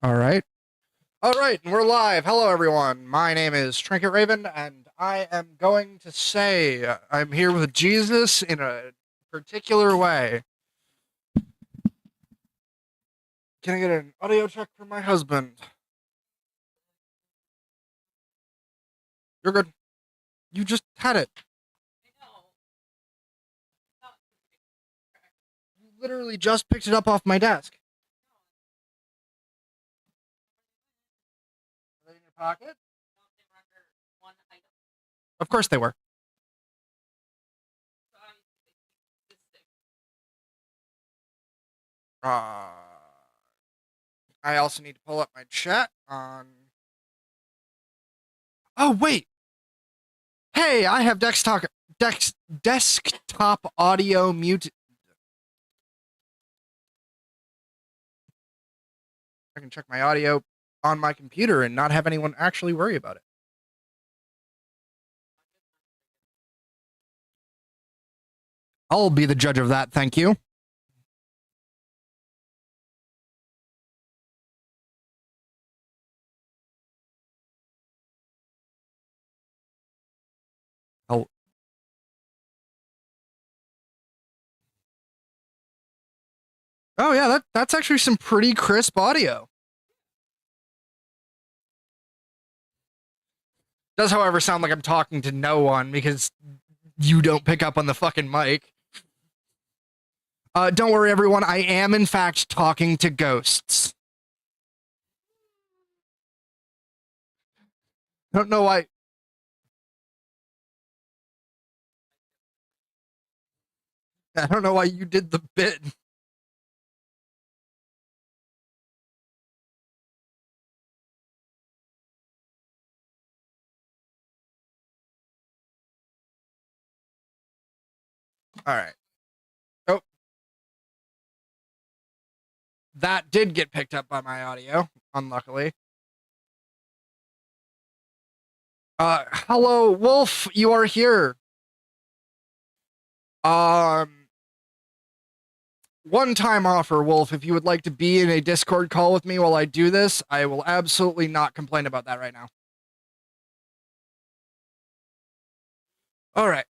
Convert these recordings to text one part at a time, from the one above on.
All right. All right, and we're live. Hello, everyone. My name is Trinket Raven, and I am going to say I'm here with Jesus in a particular way. Can I get an audio check from my husband? You're good. You just had it. You literally just picked it up off my desk. Are they in your pocket? Of course they were. Uh, I also need to pull up my chat on. Oh wait. Hey, I have desktop audio mute. I can check my audio on my computer and not have anyone actually worry about it. I'll be the judge of that, thank you. Oh. Oh yeah, that's actually some pretty crisp audio. Does, however, sound like I'm talking to no one because you don't pick up on the fucking mic. Don't worry, everyone. I am, in fact, talking to ghosts. I don't know why. I don't know why you did the bit. All right. Oh, that did get picked up by my audio, unluckily. Hello, Wolf. You are here. Um, One-time offer, Wolf. If you would like to be in a Discord call with me while I do this, I will absolutely not complain about that right now. All right.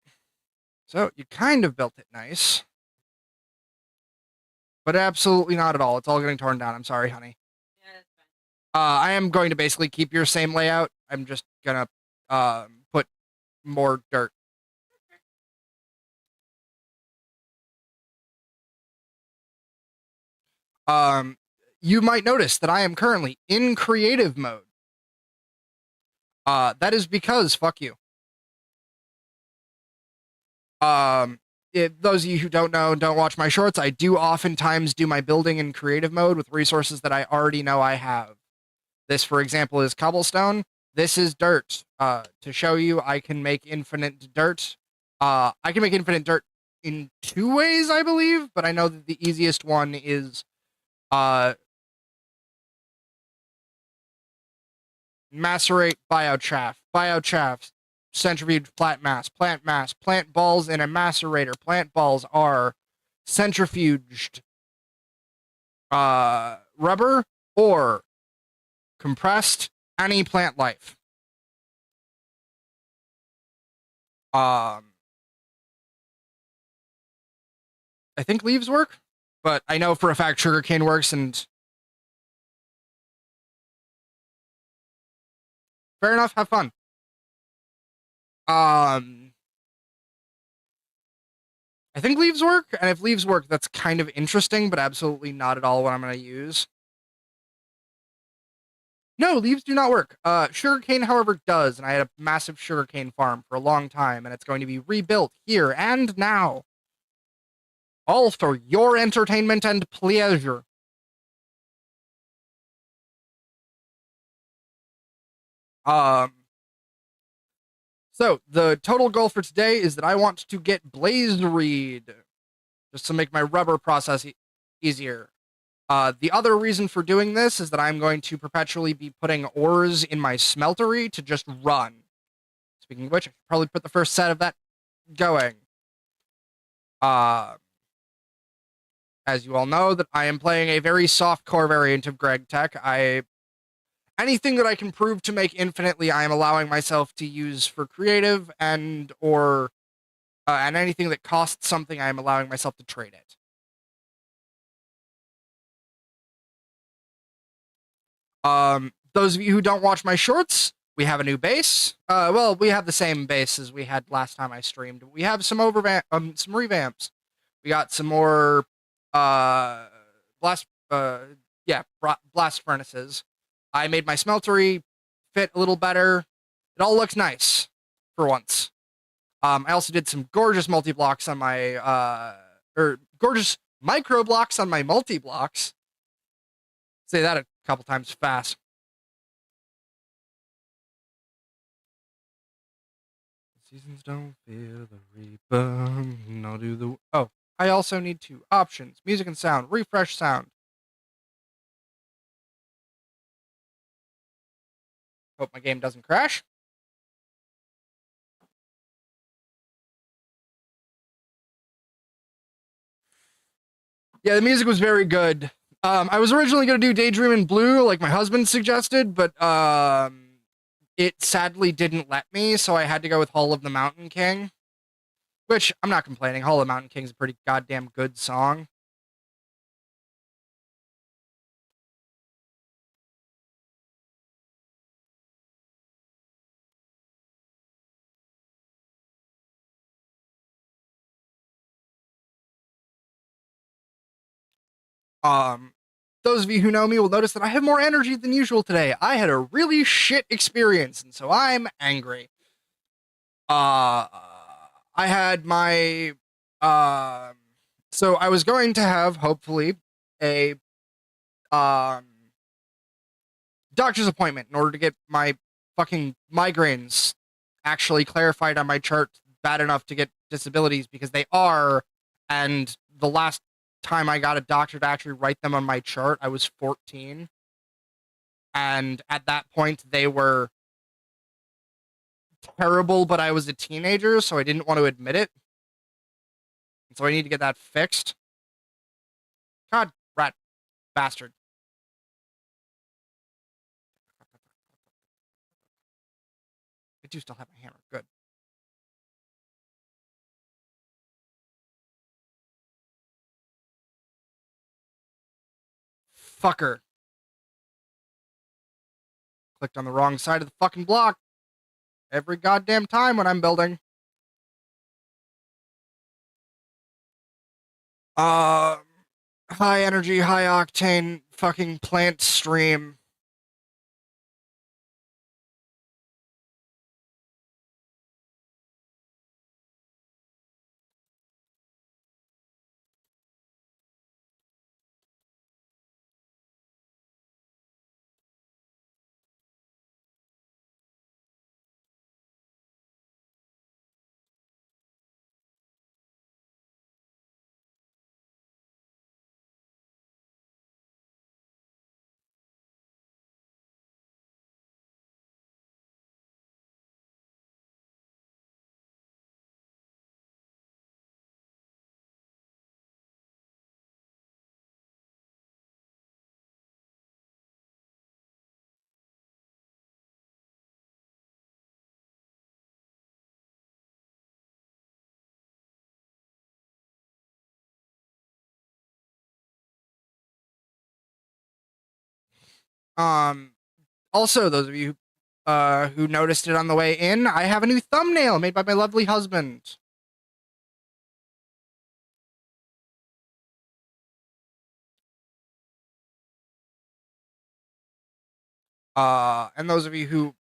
So you kind of built it nice, but absolutely not at all. It's all getting torn down. I'm sorry, honey. I am going to basically keep your same layout. I'm just gonna put more dirt. Um, you might notice that I am currently in creative mode. That is because fuck you. If those of you who don't know, don't watch my shorts, I do oftentimes do my building in creative mode with resources that I already know I have. This, for example, is cobblestone. This is dirt. To show you, I can make infinite dirt. I can make infinite dirt in two ways, I believe, but I know that the easiest one is macerate biochaff. Biochaff, centrifuge, plant mass, plant balls in a macerator. Plant balls are centrifuged rubber or compressed any plant life. I think leaves work, but I know for a fact sugarcane works, and fair enough, have fun. I think leaves work, and if leaves work, that's kind of interesting, but absolutely not at all what I'm going to use. No, leaves do not work. Sugarcane, however, does, and I had a massive sugarcane farm for a long time, and it's going to be rebuilt here and now. All for your entertainment and pleasure. So the total goal for today is that I want to get Blaze Reed, just to make my rubber process easier. The other reason for doing this is that I'm going to perpetually be putting ores in my smeltery to just run. Speaking of which, I should probably put the first set of that going. as you all know, that I am playing a very soft core variant of gregtech. Anything that I can prove to make infinitely, I am allowing myself to use for creative and anything that costs something, I am allowing myself to trade it. Those of you who don't watch my shorts, we have a new base. Well, we have the same base as we had last time I streamed. We have some some revamps. We got some more, uh, blast, yeah, blast furnaces. I made my smeltery fit a little better. It all looks nice for once. I also did some gorgeous multi blocks on my, or gorgeous micro blocks on my multi blocks. Say that a couple times fast. Seasons don't fear the reaper. No, do the. Oh, I also need to options, music and sound, refresh sound. Hope my game doesn't crash. Yeah, the music was very good. I was originally gonna do Daydream in Blue, like my husband suggested, but it sadly didn't let me, so I had to go with Hall of the Mountain King. Which I'm not complaining. Hall of the Mountain King is a pretty goddamn good song. Um, those of you who know me will notice that I have more energy than usual today. I had a really shit experience, and so I'm angry. Uh, I had my um, so I was going to have hopefully a um doctor's appointment in order to get my fucking migraines actually clarified on my chart bad enough to get disabilities because they are. And the last time I got a doctor to actually write them on my chart, I was 14. And at that point, they were terrible, but I was a teenager, so I didn't want to admit it. And so I need to get that fixed. God, rat bastard. I do still have my hammer. Good. Fucker. Clicked on the wrong side of the fucking block every goddamn time when I'm building. Uh, High energy, high octane fucking plant stream. Um, Also, those of you who noticed it on the way in, I have a new thumbnail made by my lovely husband. And those of you who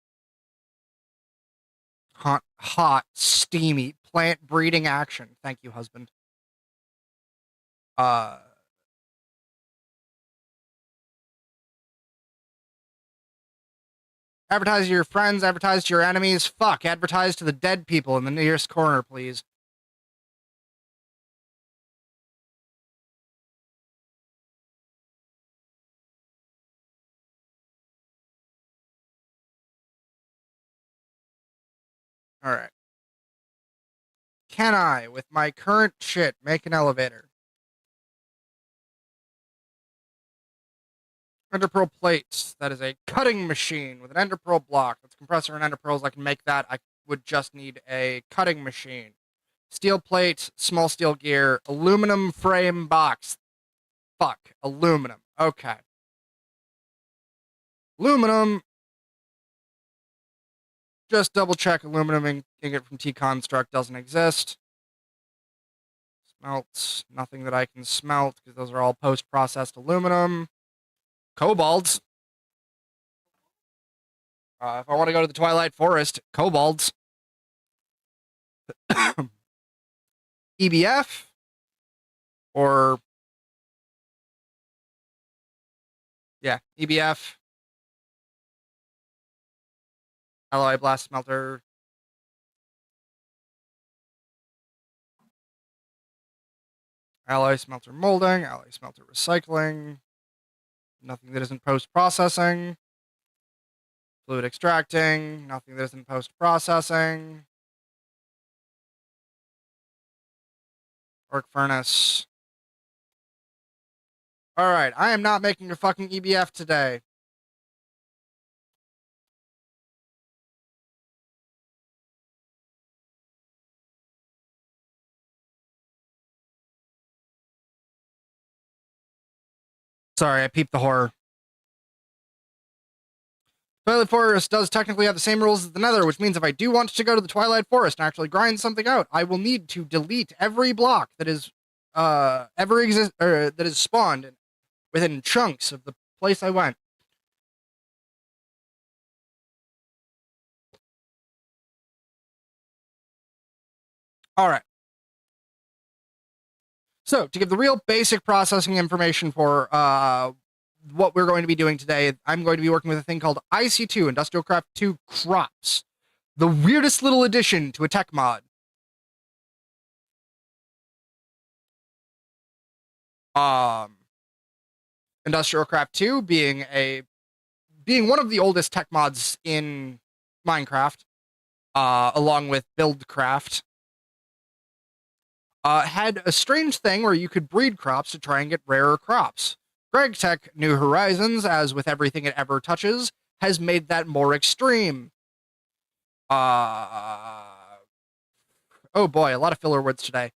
hot, steamy plant breeding action. Thank you, husband. Uh, Advertise to your friends, advertise to your enemies. Fuck, advertise to the dead people in the nearest corner, please. All right. Can I, with my current shit, make an elevator? Enderpearl plates. That is a cutting machine with an enderpearl block. That's compressor and enderpearls. I can make that. I would just need a cutting machine. Steel plate, small steel gear, aluminum frame box. Fuck, aluminum. Okay. Aluminum. Just double check aluminum ingot from T-Construct doesn't exist. Smelts. Nothing that I can smelt because those are all post-processed aluminum. Kobolds. If I want to go to the Twilight Forest, kobolds. EBF. Or... yeah, EBF. Alloy blast smelter. Alloy smelter molding. Alloy smelter recycling. Nothing that isn't post-processing. Fluid extracting. Nothing that isn't post-processing. Arc furnace. Alright, I am not making a fucking EBF today. Sorry, I peeped the horror. Twilight Forest does technically have the same rules as the Nether, which means if I do want to go to the Twilight Forest and actually grind something out, I will need to delete every block that is that is spawned within chunks of the place I went. All right. So, to give the real basic processing information for what we're going to be doing today, I'm going to be working with a thing called ic2, Industrial Craft 2 Crops. The weirdest little addition to a tech mod. Industrial Craft 2 being one of the oldest tech mods in Minecraft, along with Buildcraft. Had a strange thing where you could breed crops to try and get rarer crops. Gregtech New Horizons, as with everything it ever touches, has made that more extreme. Oh boy, a lot of filler words today.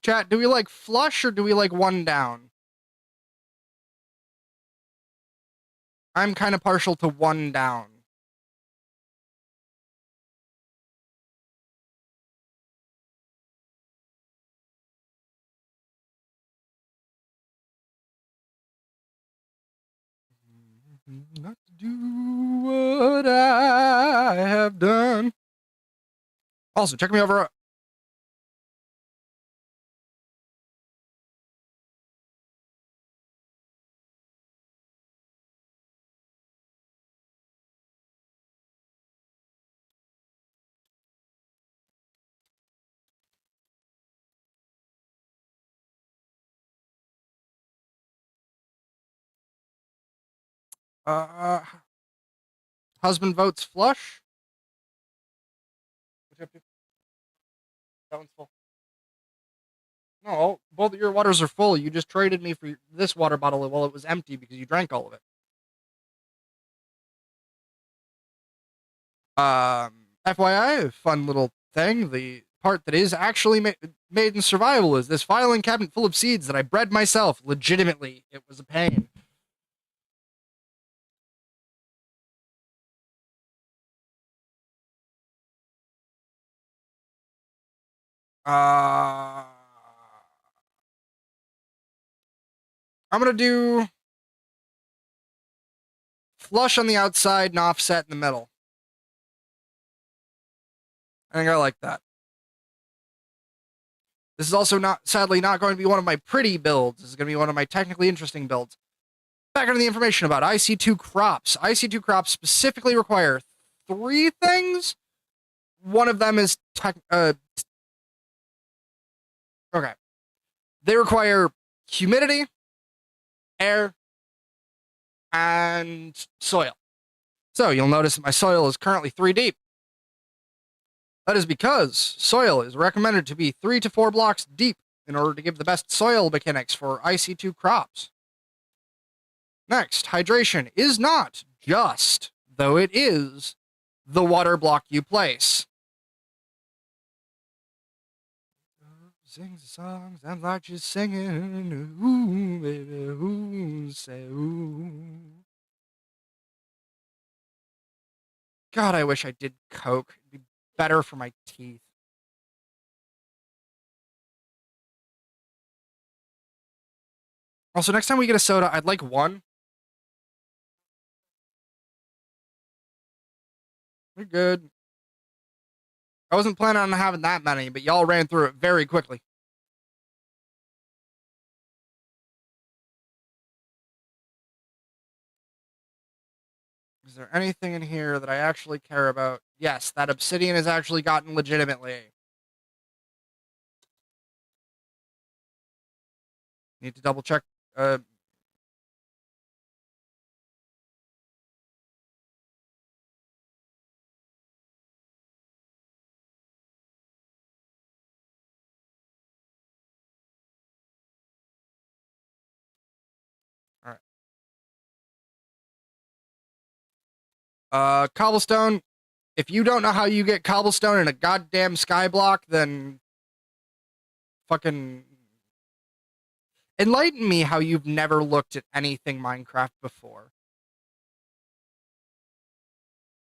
Chat, do we like flush or do we like one down? I'm kind of partial to one down. Not to do what I have done. Also, check me over. Husband votes flush. That one's full. No, both of your waters are full. You just traded me for this water bottle while it was empty because you drank all of it. FYI, fun little thing. The part that is actually made in survival is this filing cabinet full of seeds that I bred myself. Legitimately, it was a pain. I'm gonna do flush on the outside and offset in the middle. I think I like that. This is also sadly not going to be one of my pretty builds. This is going to be one of my technically interesting builds. Back into the information about ic2 crops. ic2 crops specifically require 3 things. One of them is okay. They require humidity, air, and soil. So you'll notice that my soil is currently 3 deep. That is because soil is recommended to be 3 to 4 blocks deep in order to give the best soil mechanics for ic2 crops. Next, hydration is not just, though it is, the water block you place. Sing the songs, I'm like just singing, ooh, baby, ooh, say ooh. God, I wish I did Coke. It'd be better for my teeth. Also, next time we get a soda, I'd like one. We're good. I wasn't planning on having that many, but y'all ran through it very quickly. Is there anything in here that I actually care about? Yes, that obsidian has actually gotten legitimately. Need to double check. All right. Cobblestone. If you don't know how you get cobblestone in a goddamn skyblock, then fucking enlighten me how you've never looked at anything Minecraft before.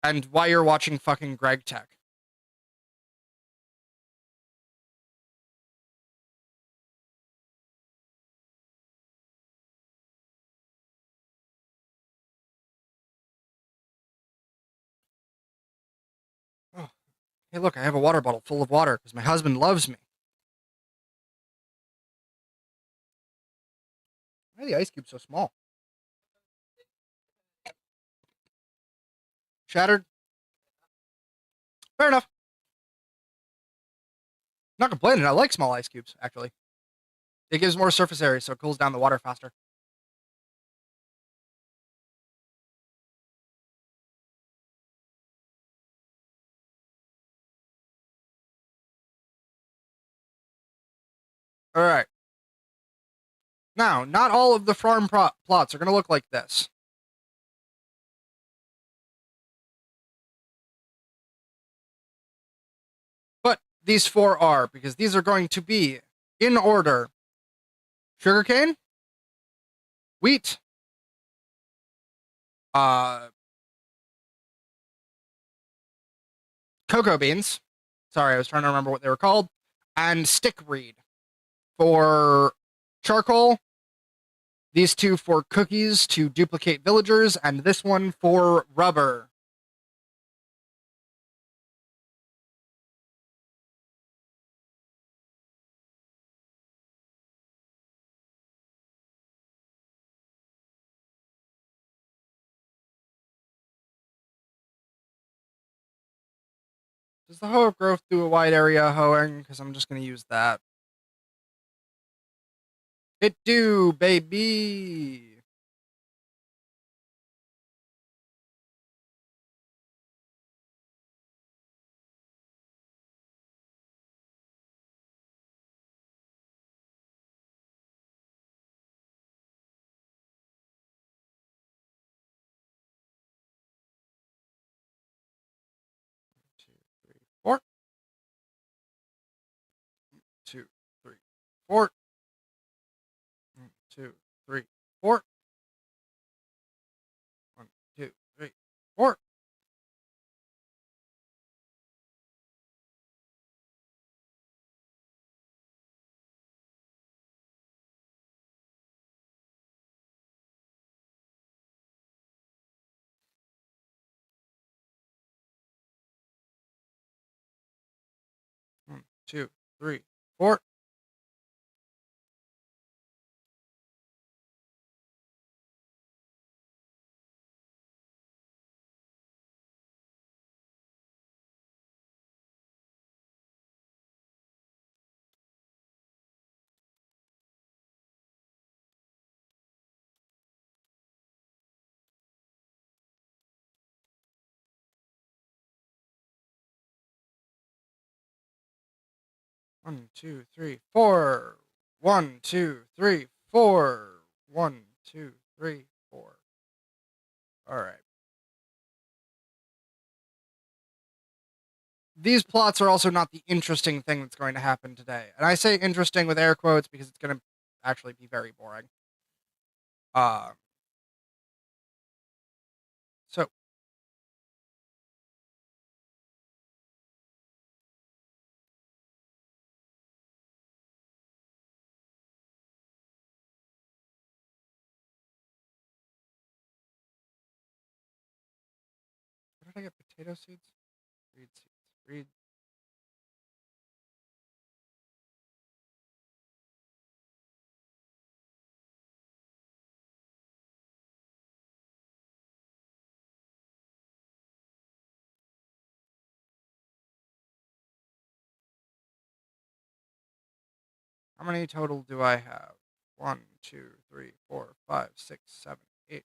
And why you're watching fucking gregtech. Oh. Hey, look, I have a water bottle full of water because my husband loves me. Why are the ice cubes so small? Shattered? Fair enough. Not complaining. I like small ice cubes, actually. It gives more surface area, so it cools down the water faster. All right. Now, not all of the farm plots are going to look like this. But these four are, because these are going to be, in order, sugarcane, wheat, uh, cocoa beans. Sorry, I was trying to remember what they were called. And stickweed. For charcoal, these two for cookies to duplicate villagers, and this one for rubber. Does the hoe of growth do a wide area hoeing? Because I'm just going to use that. It do, baby. Two, three, four. 2, 3, 4. 2, 3, 4. 1, 2, 3, 4. 1, 2, 3, 4. 1, 2, 3, 4. 1, 2, 3, 4. 1, 2, 3, 4. All right. These plots are also not the interesting thing that's going to happen today. And I say interesting with air quotes because it's going to actually be very boring. So where did I get potato seeds? Reed seeds. Reed. How many total do I have? 1, 2, 3, 4, 5, 6, 7, 8.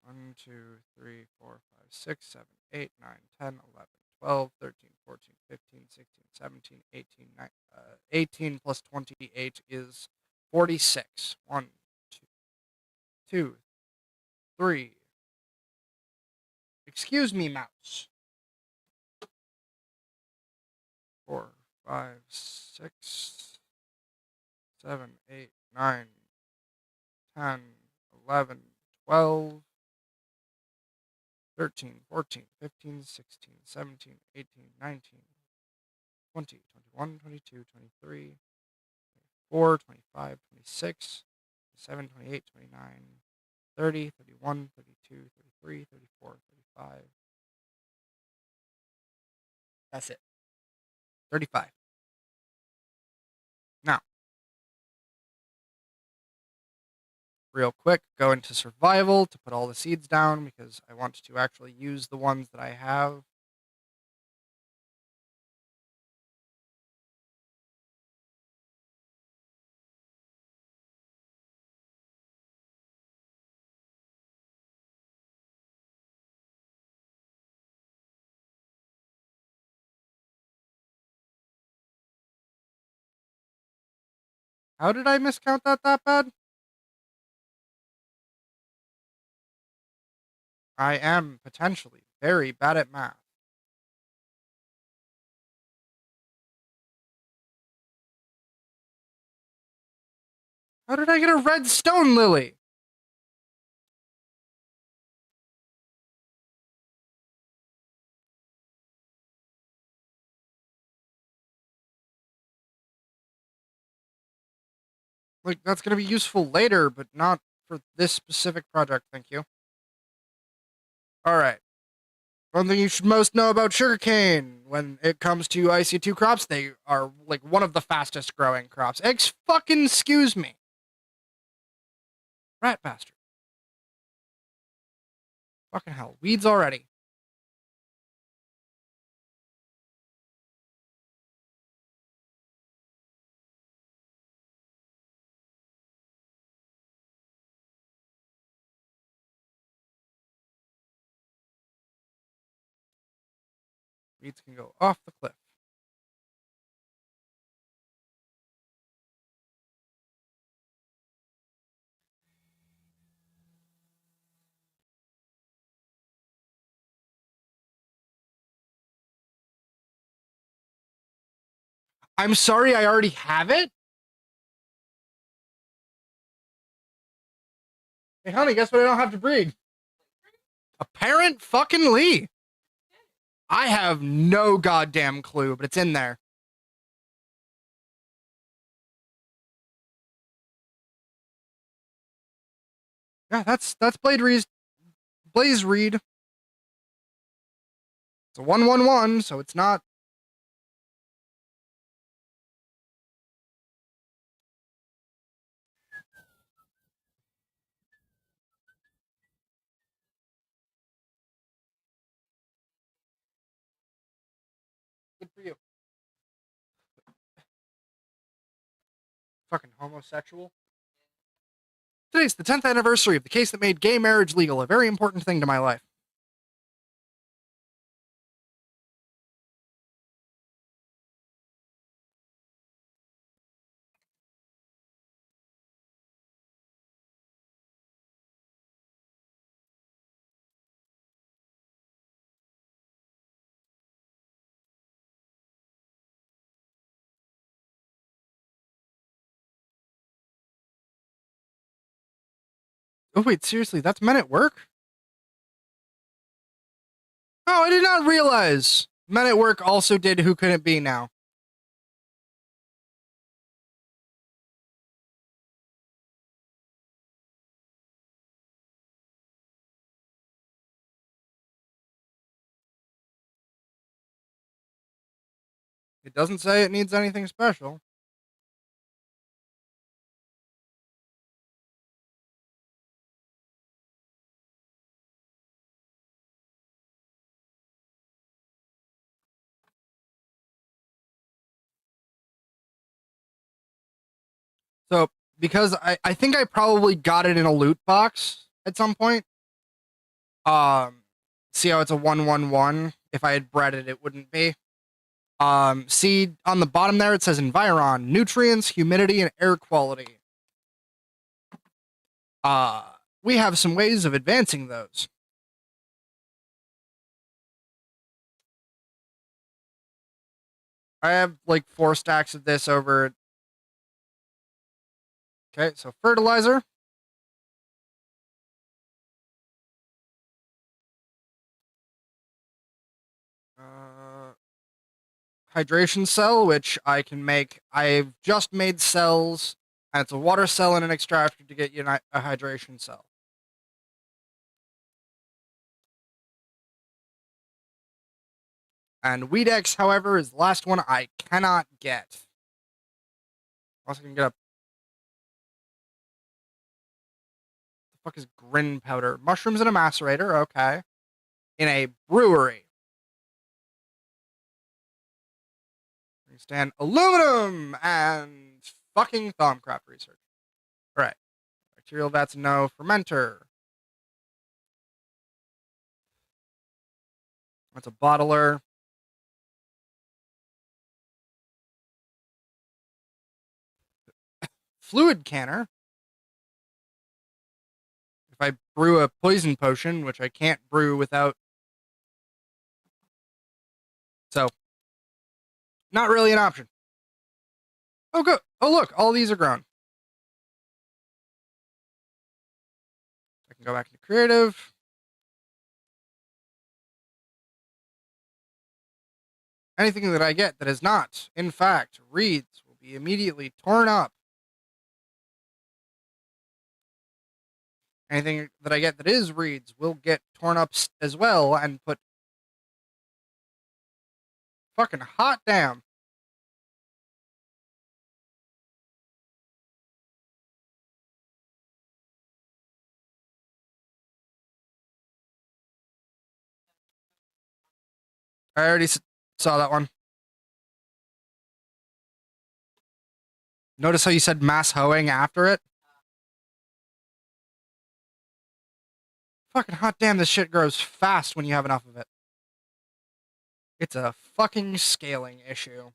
1, 2, 3, 4, 5, 6, 7, 8, 9, 10, 11, 12, 13, 14, 15, 16, 17, 18, 18 plus 28 is 46. 1, 2, 3. Excuse me, mouse. 4, 5, 6, 7, 8, 9, 10, 11, 12, 13, 14, 15, 16, 17, 18, 19, 20, 21, 22, 23, 24, 25, 26, 27, 28, 29, 30, 31, 32, 33, 34, 35. That's it. 35. Now, real quick, go into survival to put all the seeds down because I want to actually use the ones that I have. How did I miscount that bad? I am potentially very bad at math. How did I get a red stone lily? Like, that's going to be useful later, but not for this specific project, thank you. All right. One thing you should most know about sugarcane when it comes to ic2 crops, they are like one of the fastest growing crops. Fucking excuse me. Rat bastard. Fucking hell. Weeds already. Weeds can go off the cliff. I'm sorry, I already have it? Hey, honey, guess what I don't have to breed? Apparent fucking Lee. I have no goddamn clue, but it's in there. Yeah, that's Blaze Reed. It's a 111, so it's not. Good for you. Fucking homosexual. Today's the 10th anniversary of the case that made gay marriage legal, a very important thing to my life. Oh, wait, seriously, that's men at work? Oh, I did not realize. Men at work also did Who Could It Be now. It doesn't say it needs anything special. So, because I think I probably got it in a loot box at some point. Um, see how it's a 111? If I had bred it, it wouldn't be. See on the bottom there, it says Environ, nutrients, humidity, and air quality. Uh, we have some ways of advancing those. I have like 4 stacks of this over. Okay, so fertilizer. Uh, hydration cell, which I can make. I've just made cells, and it's a water cell and an extractor to get you a hydration cell. And Weedex, however, is the last one I cannot get. Also, can get a. The fuck is grin powder? Mushrooms in a macerator. Okay. In a brewery. Stand aluminum and fucking Thaumcraft research. All right. Bacterial vats, no. Fermenter. That's a bottler. Fluid canner. If I brew a poison potion, which I can't brew without. So, not really an option. Oh, good. Oh, look. All these are grown. I can go back into creative. Anything that I get that is not, in fact, reads will be immediately torn up. Anything that I get that is reads will get torn up as well and put fucking hot damn. I already saw that one. Notice how you said mass hoeing after it? Fucking hot damn, this shit grows fast when you have enough of it. It's a fucking scaling issue.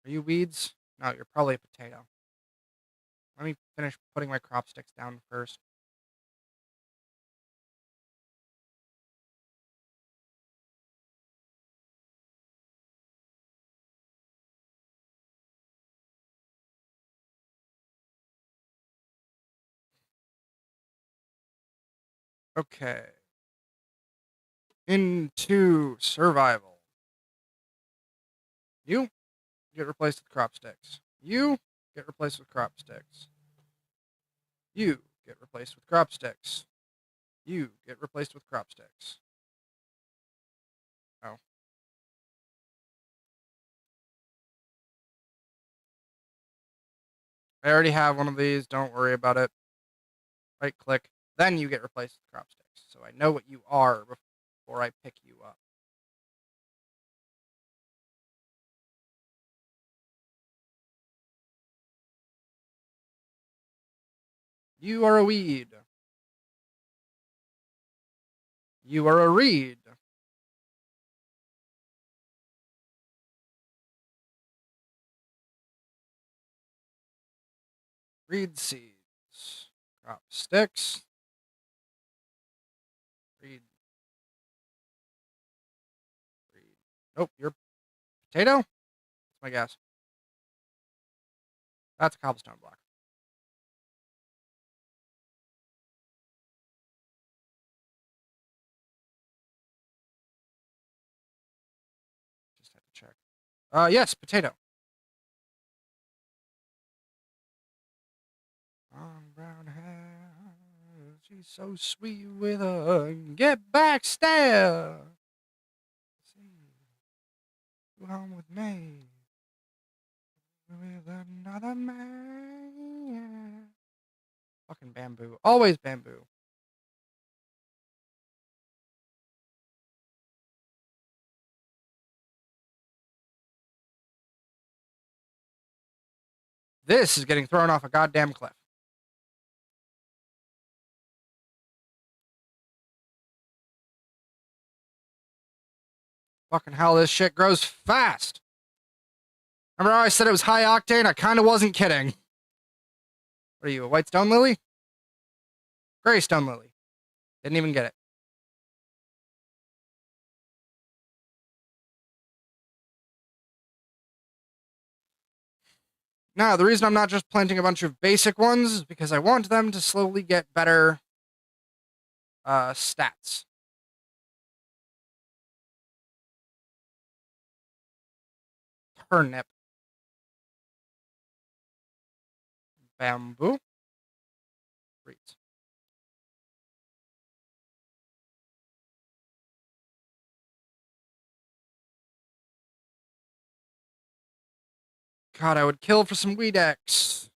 Are you weeds? No, you're probably a potato. Let me finish putting my crop sticks down first. Okay. Into survival. You get replaced with crop sticks. You get replaced with crop sticks. You get replaced with crop sticks. You get replaced with crop sticks. Oh. I already have one of these. Don't worry about it. Right click. Then you get replaced with crop sticks. So I know what you are before I pick you up. You are a weed. You are a reed. Reed seeds. Crop sticks. Reed. Reed. Nope, you're potato? That's my guess. That's a cobblestone block. Yes, potato. Long brown hair, she's so sweet with a get back stare. See, you home with me, with another man. Fucking bamboo, always bamboo. This is getting thrown off a goddamn cliff. Fucking hell, this shit grows fast. Remember how I said it was high octane? I kind of wasn't kidding. What are you, a white stone lily? Gray stone lily. Didn't even get it. Now, the reason I'm not just planting a bunch of basic ones is because I want them to slowly get better stats. Turnip. Bamboo. Reeds. God, I would kill for some weed X.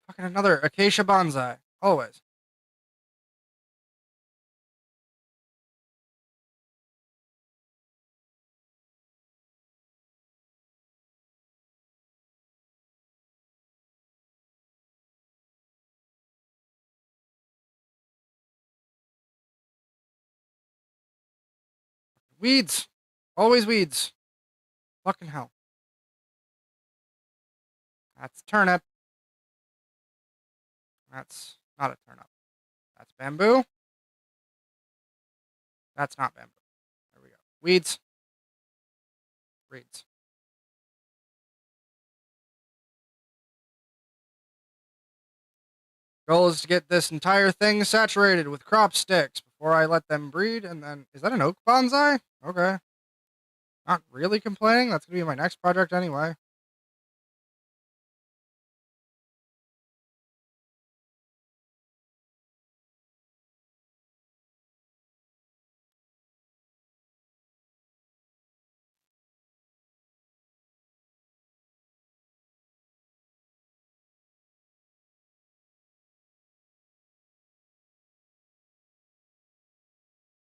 Fucking another acacia bonsai. Always. Weeds. Always weeds. Fucking hell. That's turnip. That's not a turnip. That's bamboo. That's not bamboo. There we go. Weeds. Reeds. Goal is to get this entire thing saturated with crop sticks before I let them breed, and then... Is that an oak bonsai? Okay. Not really complaining. That's going to be my next project anyway.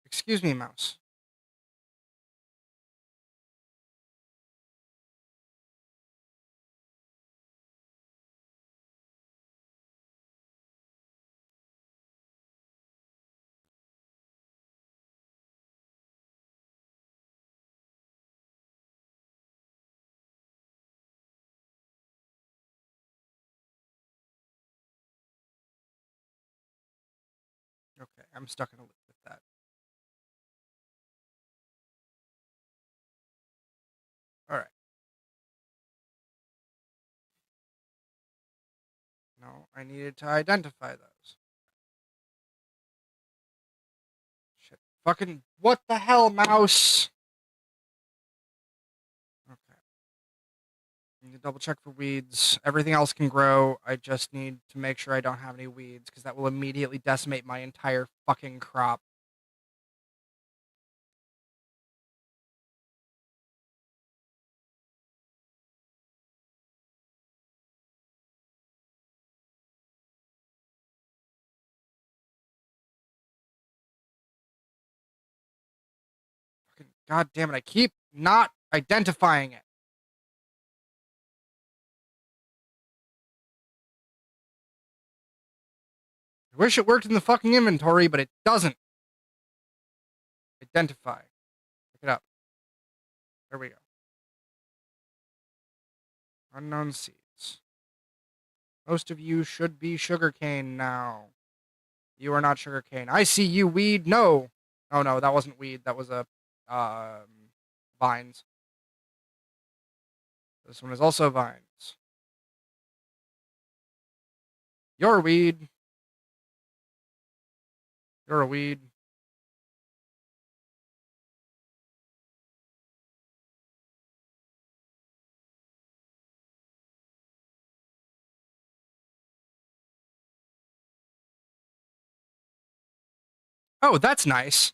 Excuse me, mouse. Okay, I'm stuck in a loop with that. All right. No, I needed to identify those. Shit. Fucking what the hell, mouse? Okay. I need to double check for weeds. Everything else can grow. I just need to make sure I don't have any weeds, because that will immediately decimate my entire fucking crop. Fucking god damn it, I keep not identifying it. I wish it worked in the fucking inventory, but it doesn't. Identify. Pick it up. There we go. Unknown seeds. Most of you should be sugarcane now. You are not sugarcane. I see you, weed. No. Oh no, that wasn't weed. That was a vines. This one is also vines. You're a weed. You're a weed. Oh, that's nice.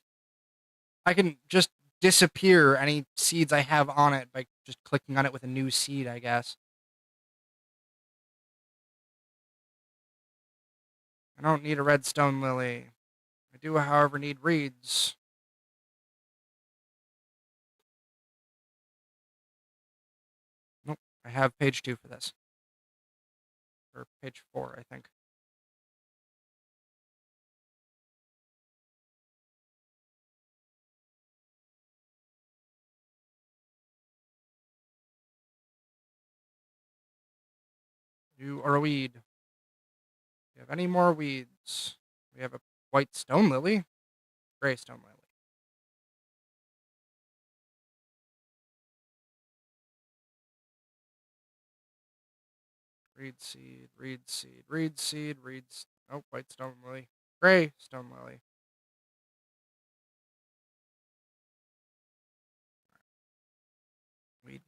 I can just disappear any seeds I have on it by just clicking on it with a new seed, I guess. I don't need a redstone lily. I do, however, need reeds. Nope, I have page 2 for this. Or page 4, I think. You are a weed. Do you have any more weeds? We have a white stone lily. Gray stone lily. Reed seed, reed seed, reed seed, reeds. Oh, white stone lily. Gray stone lily. Weed.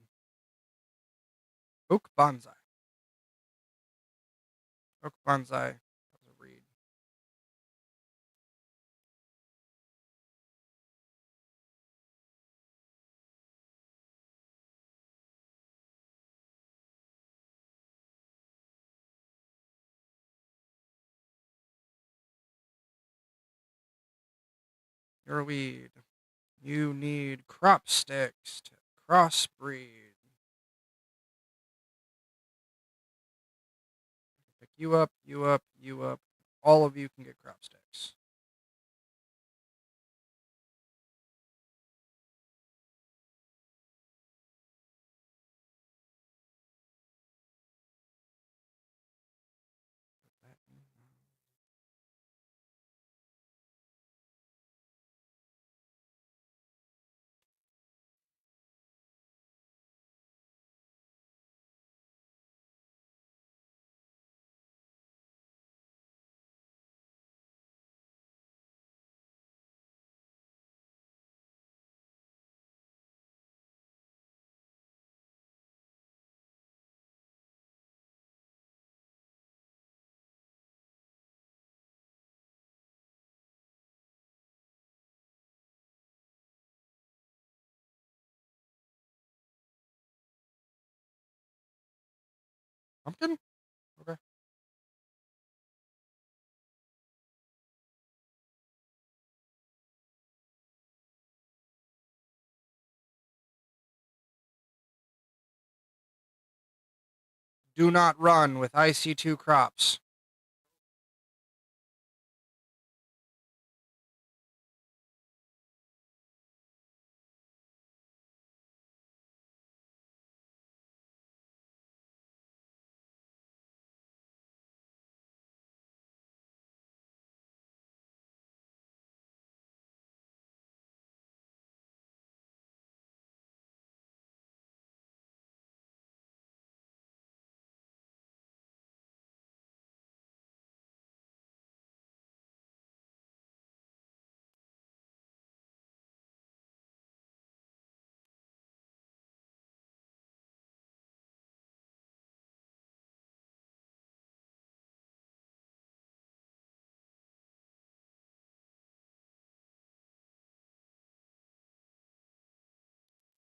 Oak bonsai. Oak bonsai. That was a reed. You're a weed. You need crop sticks to crossbreed. Pick you up, you up, you up. All of you can get crop sticks. Pumpkin? Okay. Do not run with ic2 crops.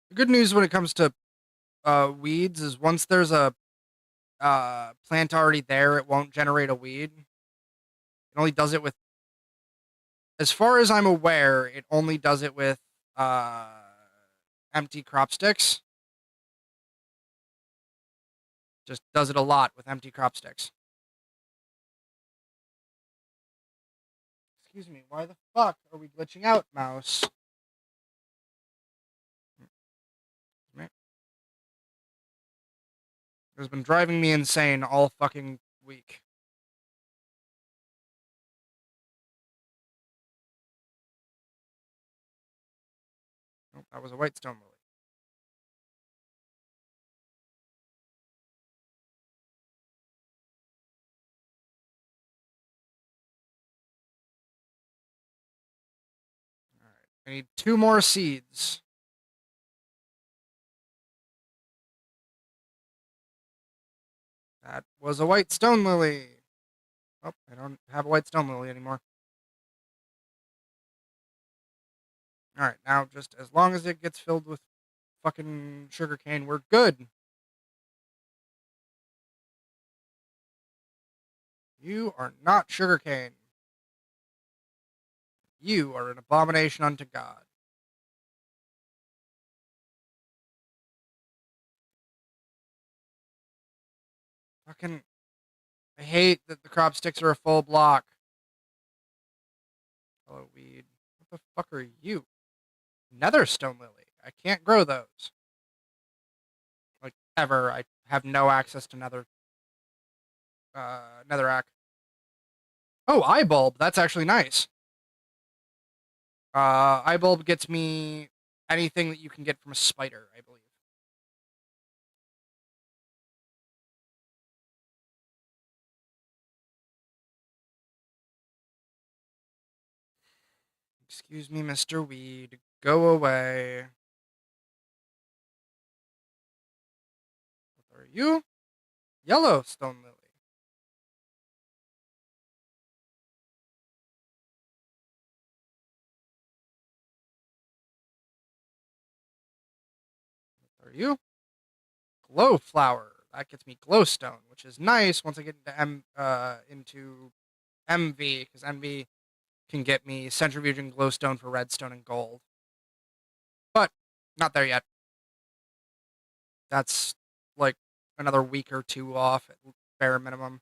The good news when it comes to weeds is once there's a plant already there, it won't generate a weed. It only does it with, as far as I'm aware, it only does it with uh, empty crop sticks. Just does it a lot with empty crop sticks. Excuse me, why the fuck are we glitching out, mouse? It has been driving me insane all fucking week. Oh, that was a white stone lily. I need 2 more seeds. That was a white stone lily. Oh, I don't have a white stone lily anymore. Alright, now just as long as it gets filled with fucking sugarcane, we're good. You are not sugarcane. You are an abomination unto God. Fucking, I hate that the crop sticks are a full block. Hello, weed. What the fuck are you? Nether stone lily. I can't grow those. Like, ever. I have no access to netherrack. Oh, eye bulb. That's actually nice. Eye bulb gets me anything that you can get from a spider, I believe. Excuse me, Mr. Weed. Go away. What are you? Yellow stone lily. What are you? Glow flower. That gets me glowstone, which is nice once I get into MV, because MV can get me centrifuge and glowstone for redstone and gold. But not there yet. That's like another week or 2 off at bare minimum.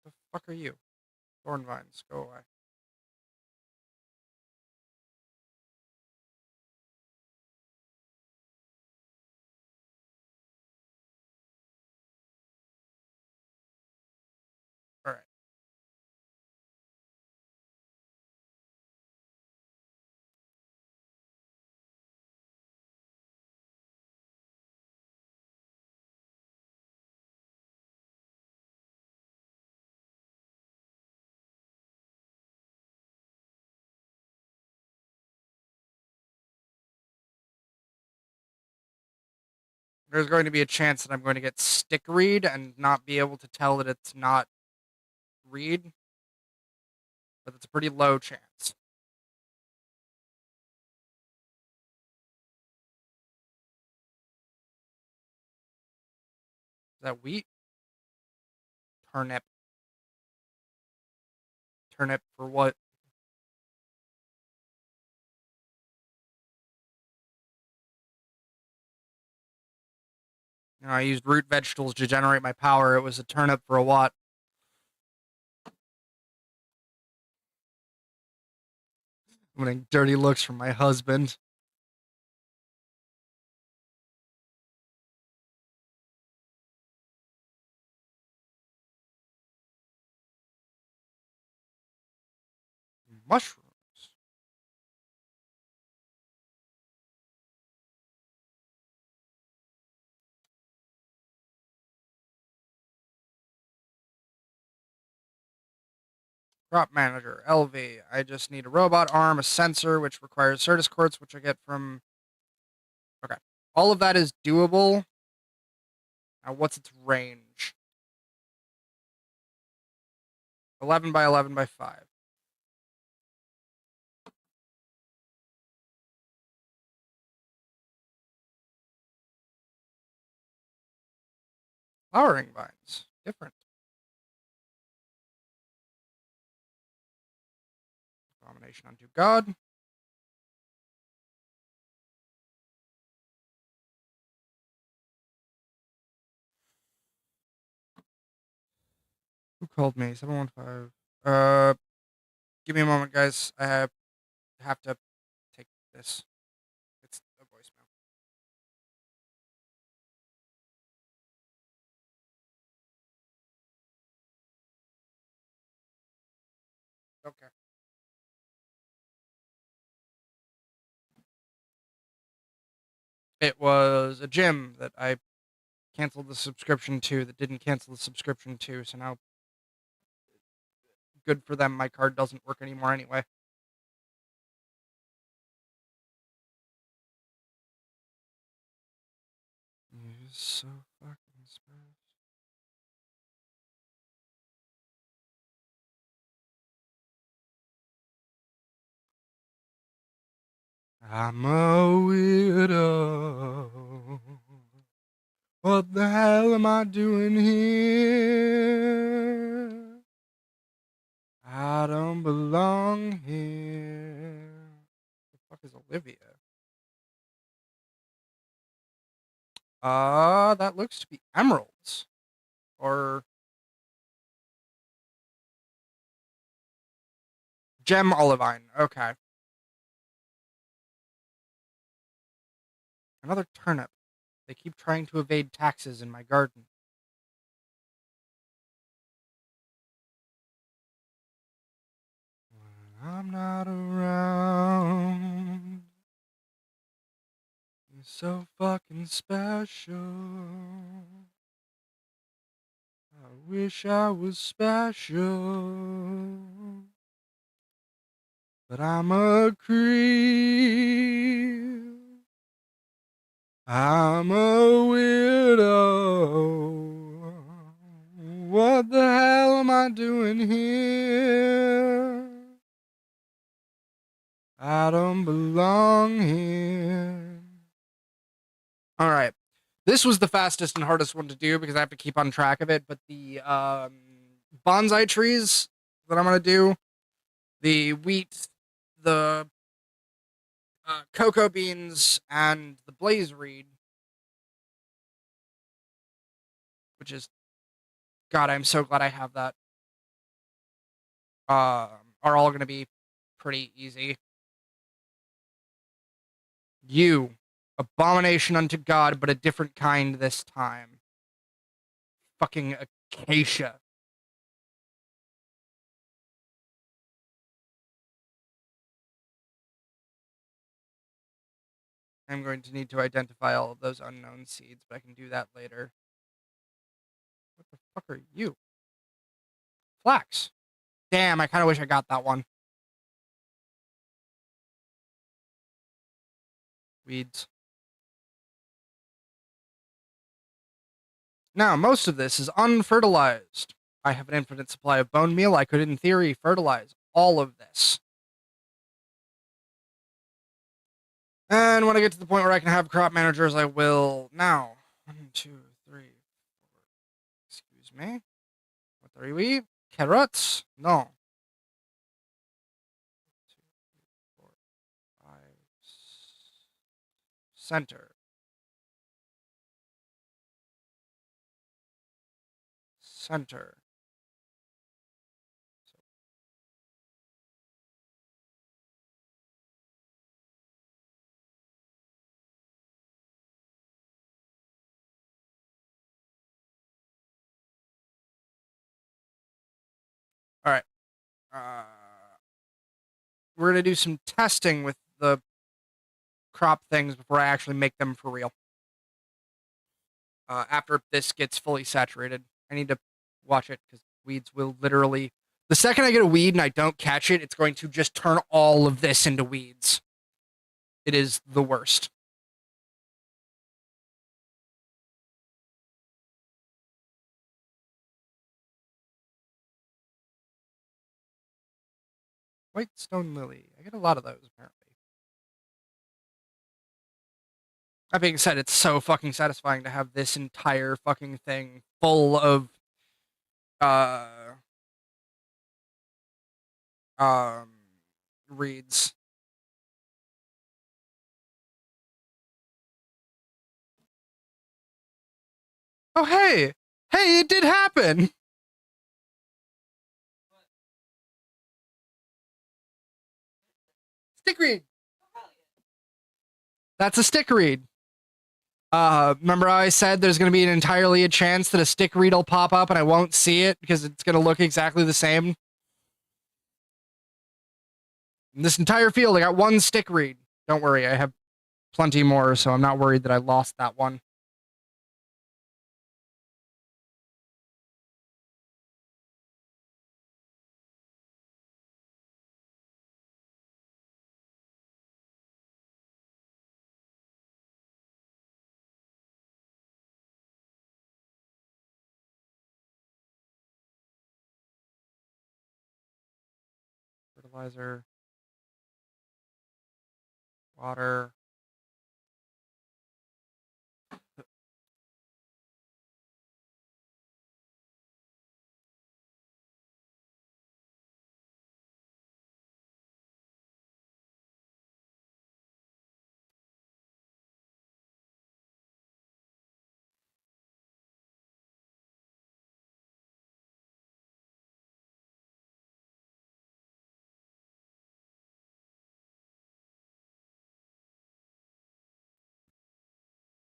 The fuck are you? Thorn vines, go away. Alright. There's going to be a chance that I'm going to get stick read and not be able to tell that it's not read, but it's a pretty low chance. Is that wheat? Turnip. Turnip for what? You know, I used root vegetables to generate my power. It was a turnip for a what? I'm getting dirty looks from my husband. Mushrooms. Crop manager, LV. I just need a robot arm, a sensor, which requires Certus quartz, which I get from. Okay. All of that is doable. Now, what's its range? 11 by 11 by 5. Flowering vines. Different. Abomination unto God. Who called me? 715. Give me a moment, guys. I have to take this. It's a voicemail. Okay. It was a gym that I canceled the subscription to that didn't cancel the subscription to, so now good for them, my card doesn't work anymore anyway. You're so fucking special. I'm a widow. What the hell am I doing here? I don't belong here. The fuck is Olivia? That looks to be emeralds. Or gem olivine. Okay. Another turnip. They keep trying to evade taxes in my garden. When I'm not around, you're so fucking special. I wish I was special, but I'm a creep. I'm a widow. What the hell am I doing here? I don't belong here. All right. This was the fastest and hardest one to do because I have to keep on track of it. But the bonsai trees that I'm going to do, the wheat, the cocoa beans, and the blaze reed, which is, God, I'm so glad I have that, are all going to be pretty easy. You, abomination unto God, but a different kind this time. Fucking acacia. I'm going to need to identify all of those unknown seeds, but I can do that later. What the fuck are you? Flax. Damn, I kind of wish I got that one. Weeds. Now, most of this is unfertilized. I have an infinite supply of bone meal. I could, in theory, fertilize all of this. And when I get to the point where I can have crop managers, I will. Now, 1, 2, 3, 4. Excuse me. What are we? Carrots? No. 2, 3, 4, 5. Center. Center. All right. We're going to do some testing with the crop things before I actually make them for real. After this gets fully saturated, I need to watch it because weeds will literally. The second I get a weed and I don't catch it, it's going to just turn all of this into weeds. It is the worst. White stone lily. I get a lot of those, apparently. That being said, it's so fucking satisfying to have this entire fucking thing full of um reeds. Oh hey! Hey, it did happen! Stick reed! That's a stick reed. Remember how I said there's going to be an entirely a chance that a stick reed will pop up and I won't see it because it's going to look exactly the same? In this entire field, I got one stick reed. Don't worry, I have plenty more, so I'm not worried that I lost that one. Fertilizer, water.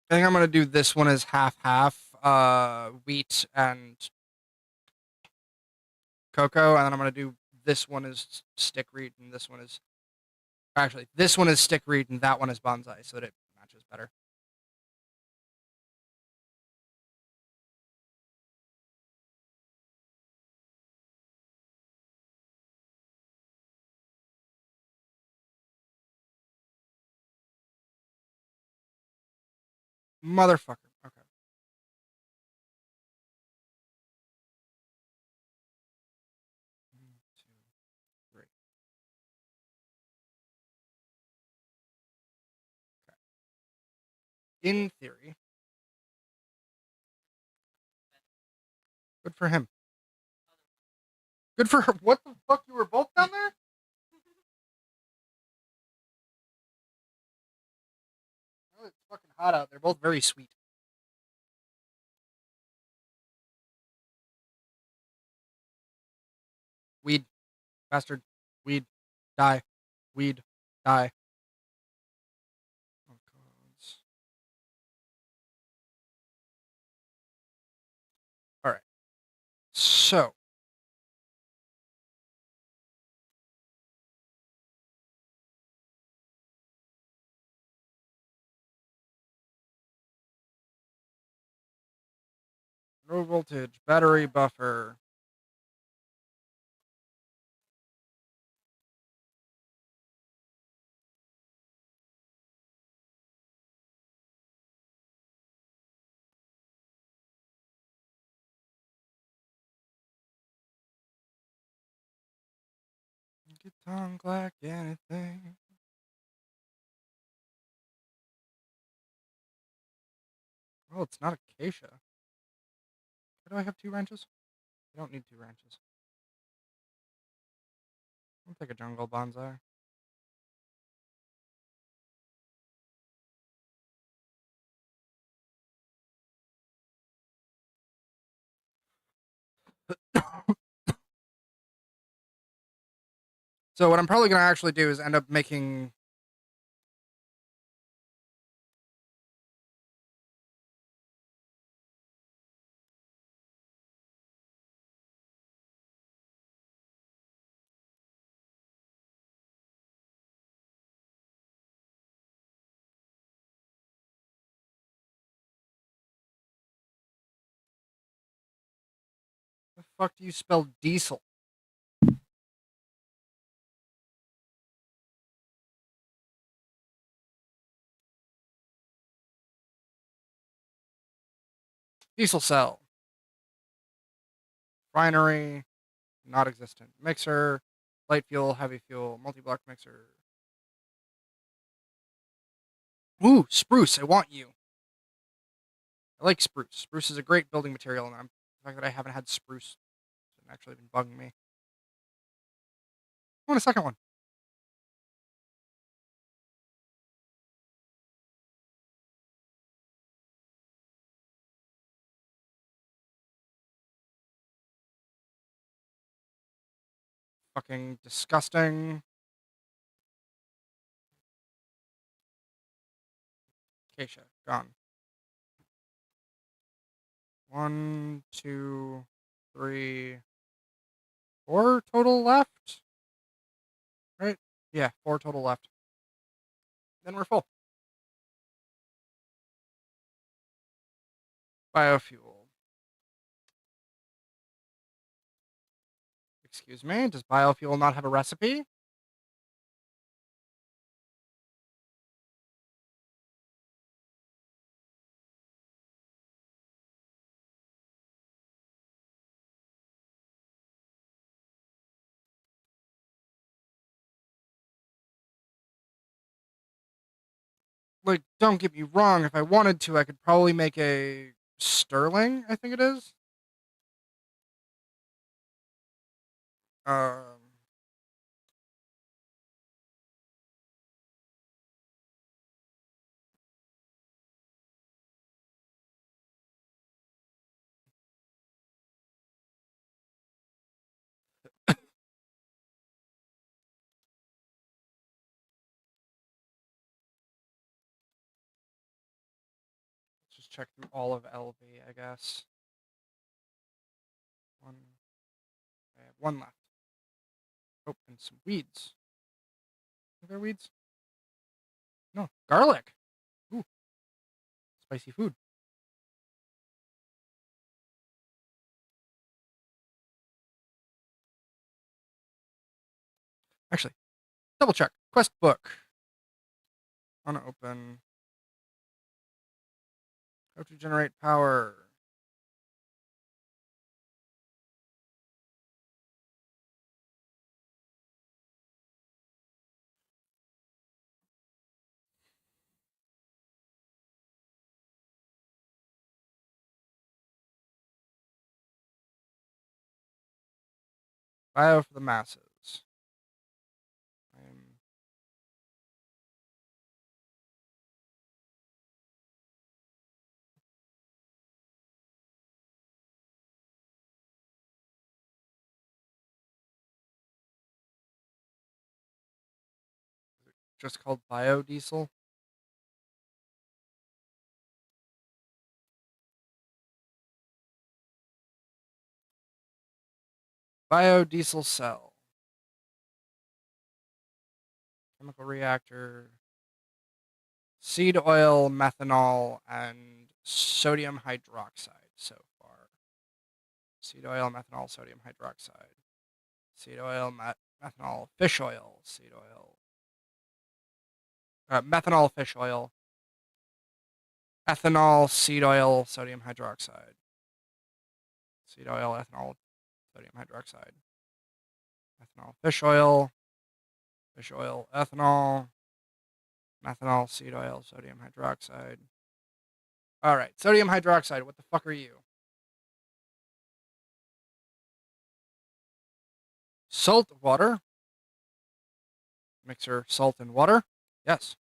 I think I'm gonna do this one as half-half, wheat and cocoa, and then I'm gonna do this one as stickweed, and this one is actually this one is stickweed, and that one is bonsai, so that it matches better. Motherfucker. Okay. 1, 2, 3. Okay. In theory, good for him. Good for her. What the fuck? You were both down there? Oh, it's fucking hot out. They're both very sweet. Weed, bastard. Weed, die. Weed, die. Oh, gods. All right. So, low voltage, battery buffer. Get tongue like anything. Oh, it's not acacia. Why do I have 2 wrenches? I don't need 2 wrenches. I'll take a jungle bonsai. So what I'm probably going to actually do is end up making the fuck do you spell diesel? Diesel cell. Refinery. Not existent. Mixer. Light fuel, heavy fuel, multi-block mixer. Ooh, spruce. I want you. I like spruce. Spruce is a great building material, and the fact that I haven't had spruce has actually been bugging me. I want a second one. Fucking disgusting. Acacia, gone. 1, 2, 3, 4 total left. Right? Yeah, 4 total left. Then we're full. Biofuel. Excuse me, does biofuel not have a recipe? Like, don't get me wrong, if I wanted to, I could probably make a sterling, I think it is. Um, let's just check through all of LV, I guess. I have one left. Oh, and some weeds. Are there weeds? No, garlic. Ooh, spicy food. Actually, double check. Quest book. Want to open. How to generate power. Bio for the masses. I'm just called biodiesel. Biodiesel cell. Chemical reactor. Seed oil, methanol, and sodium hydroxide so far. Seed oil, methanol, sodium hydroxide. Seed oil, methanol, fish oil, seed oil. Methanol, fish oil. Ethanol, seed oil, sodium hydroxide. Seed oil, ethanol, sodium hydroxide. Ethanol, fish oil, ethanol, methanol, seed oil, sodium hydroxide. All right, sodium hydroxide, what the fuck are you? Salt, water. Mixer, salt, and water. Yes.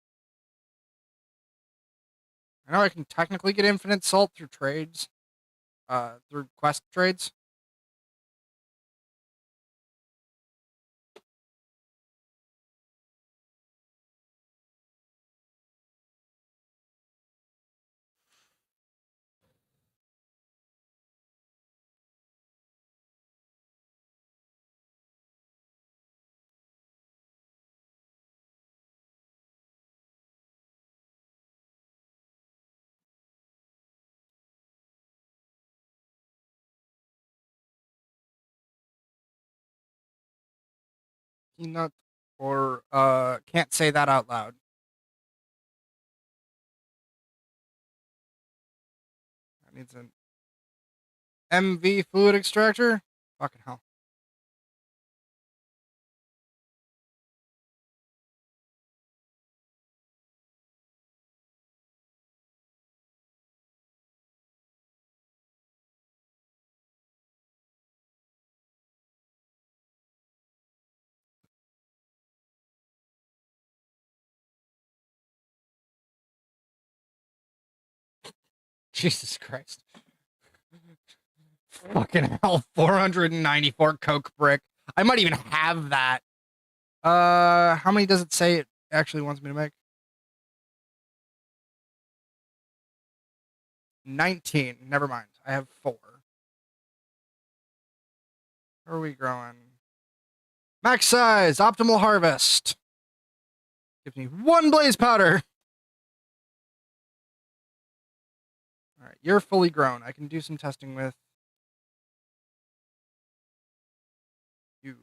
I know I can technically get infinite salt through trades, through quest trades. Peanut or can't say that out loud. That needs an MV fluid extractor. Fucking hell. Jesus Christ. Fucking hell. 494 Coke brick. I might even have that. How many does it say it actually wants me to make? 19. Never mind. I have 4. Where are we growing? Max size, optimal harvest. Gives me 1 blaze powder. All right, you're fully grown. I can do some testing with you.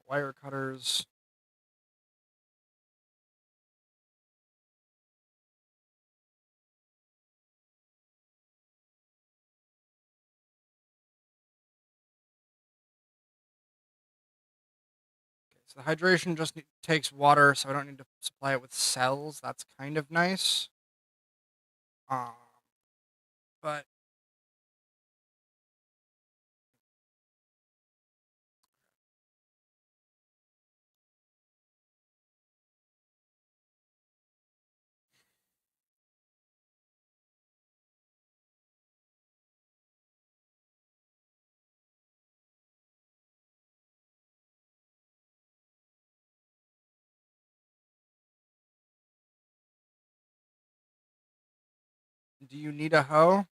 Wire cutters. So the hydration just takes water, so I don't need to supply it with cells. That's kind of nice. Um, but do you need a hoe?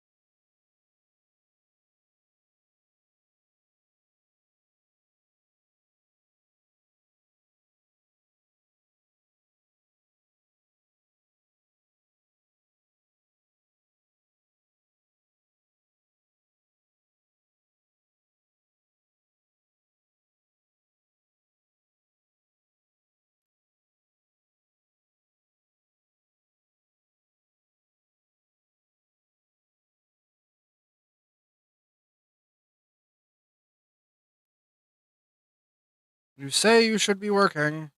You say you should be working.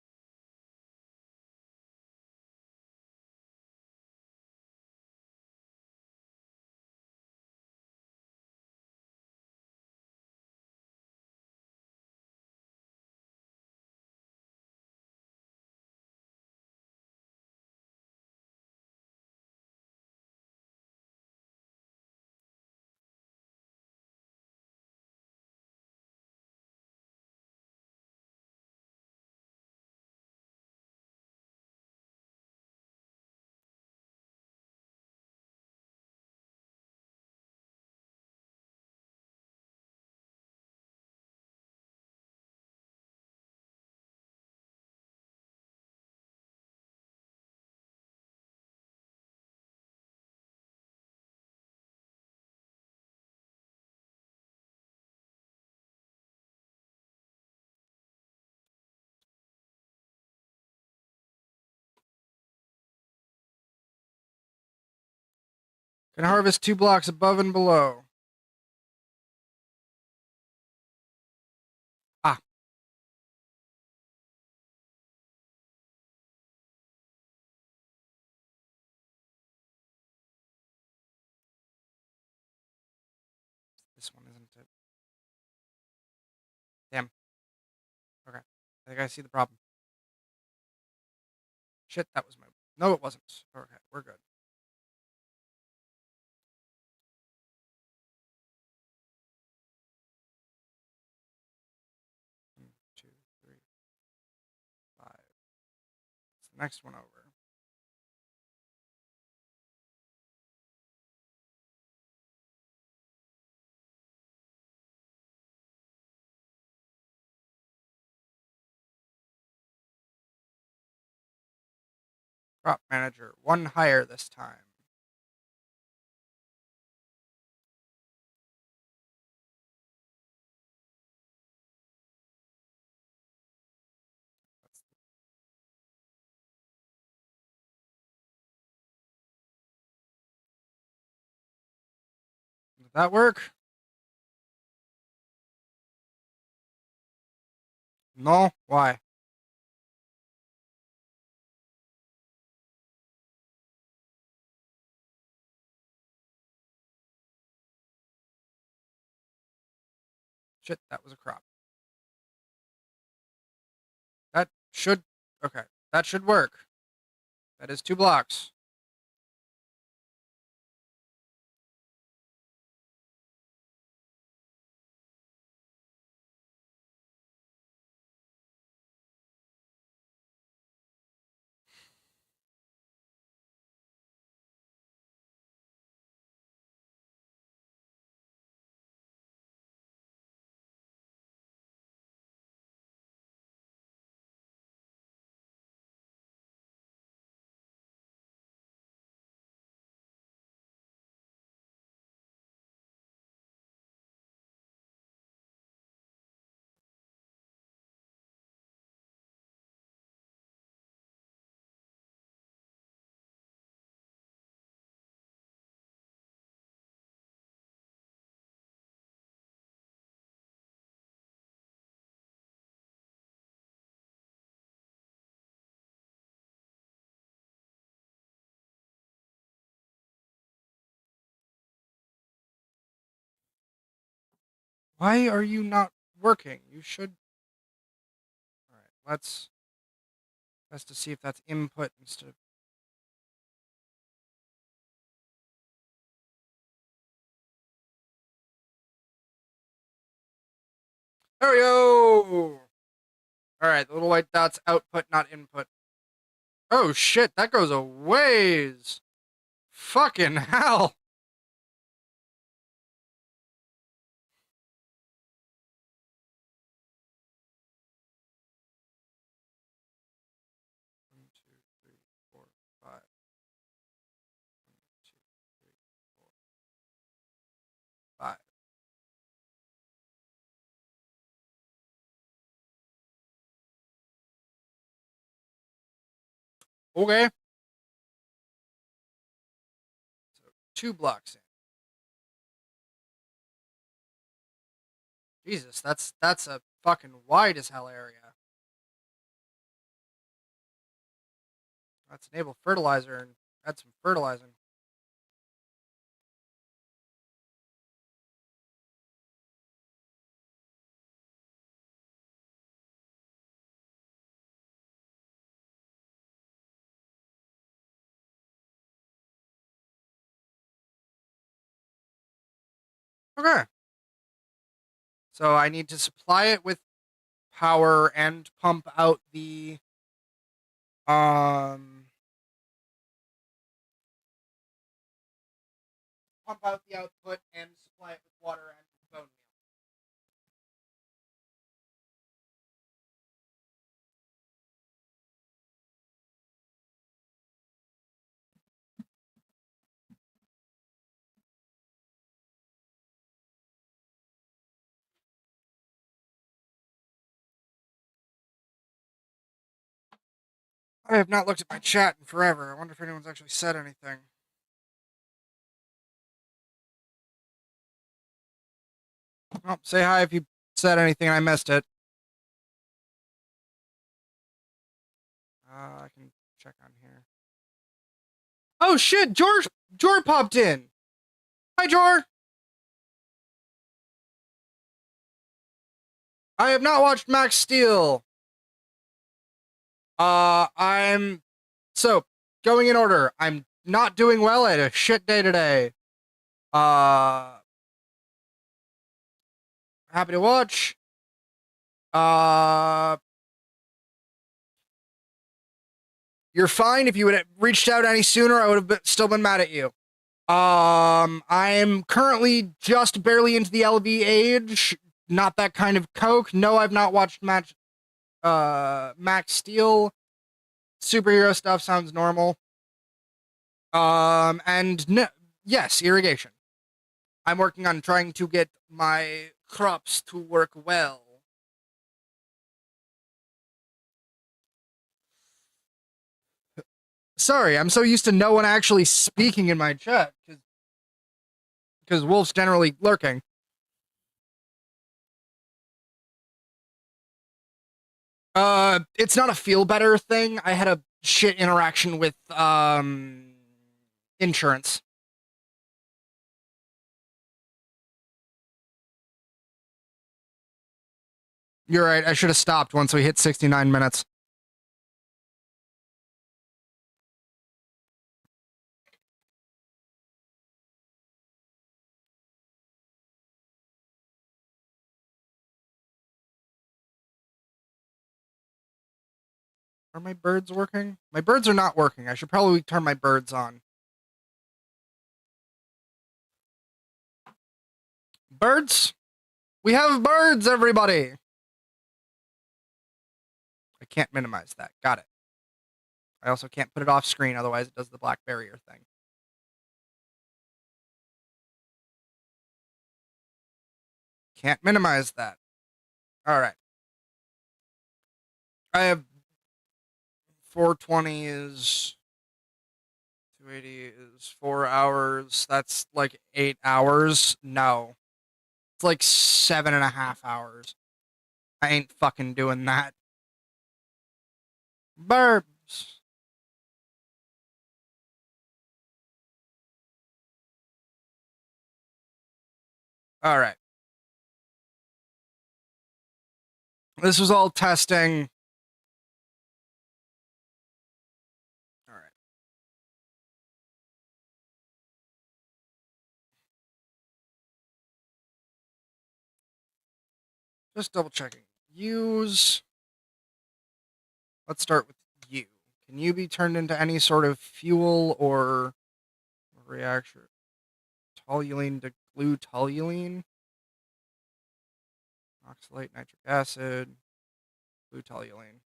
Can harvest 2 blocks above and below. Ah, this one isn't it. Damn. Okay. I think I see the problem. Shit, that was my. No, it wasn't. Okay, we're good. One, two, three, five. It's the next one over. Crop manager, one higher this time. Did that work? No? Why? Shit, that was a crop. That should. Okay, that should work. That is 2 blocks. Why are you not working? You should. All right, let's to see if that's input instead of. There we go. All right, the little white dots output, not input. Oh shit, that goes a ways. Fucking hell. One, two, three, four, five. One, two, three, four, five. Okay. So 2 blocks in. Jesus, that's a fucking wide as hell area. Let's enable fertilizer and add some fertilizing. Okay. So I need to supply it with power and pump out the um output and supply it with water and bone meal. I have not looked at my chat in forever. I wonder if anyone's actually said anything. Oh, say hi if you said anything and I missed it. I can check on here. Oh shit, Jor popped in. Hi Jor. I have not watched Max Steel. I'm so going in order. I'm not doing well. I had a shit day today. Happy to watch. You're fine. If you would have reached out any sooner, I would have still been mad at you. I'm currently just barely into the LV age. Not that kind of coke. No, I've not watched Max Steel. Superhero stuff sounds normal. And no, yes, irrigation. I'm working on trying to get my crops to work well. Sorry, I'm so used to no one actually speaking in my chat because Wolf's generally lurking. It's not a feel better thing. I had a shit interaction with insurance. You're right. I should have stopped once we hit 69 minutes. Are my birds working? My birds are not working. I should probably turn my birds on. Birds? We have birds, everybody! I can't minimize that. Got it. I also can't put it off screen, otherwise it does the black barrier thing. Can't minimize that. Alright. I have 420 is 280 is 4 hours. That's like 8 hours. No. It's like 7.5 hours. I ain't fucking doing that. Burbs. Alright. This was all testing. All right. Just double checking. Use. Let's start with you. Can you be turned into any sort of fuel or reaction? Toluene to glutoluene? Oxalate nitric acid. Glutoluene.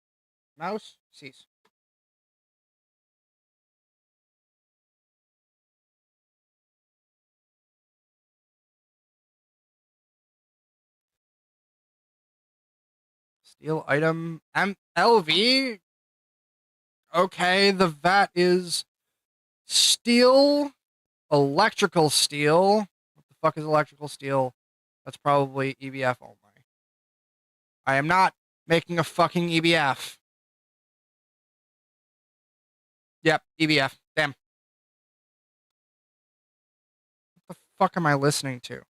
Mouse? Cease. Steel item. LV? Okay, the vat is steel. Electrical steel. What the fuck is electrical steel? That's probably EBF only. I am not making a fucking EBF. Yep, EBF. Damn. What the fuck am I listening to?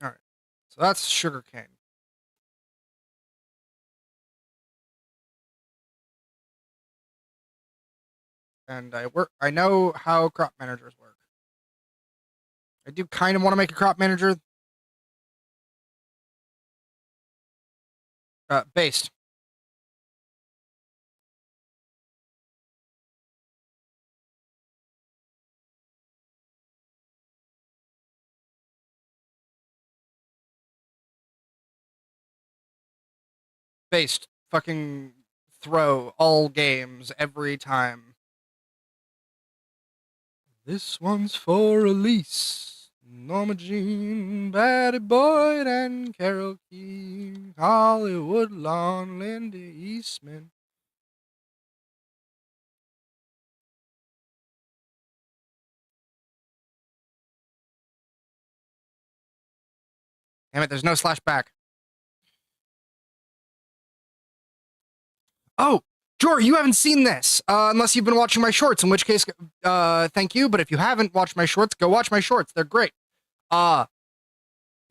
Alright. So that's sugarcane. And I know how crop managers work. I do kind of want to make a crop manager. Based. Based. Fucking throw all games every time. This one's for Elise, Norma Jean, Patty Boyd, and Carol Key, Hollywood Lawn, Linda Eastman. Damn it, there's no slash back. Oh, Jor, you haven't seen this, unless you've been watching my shorts, in which case, thank you, but if you haven't watched my shorts, go watch my shorts. They're great. Look at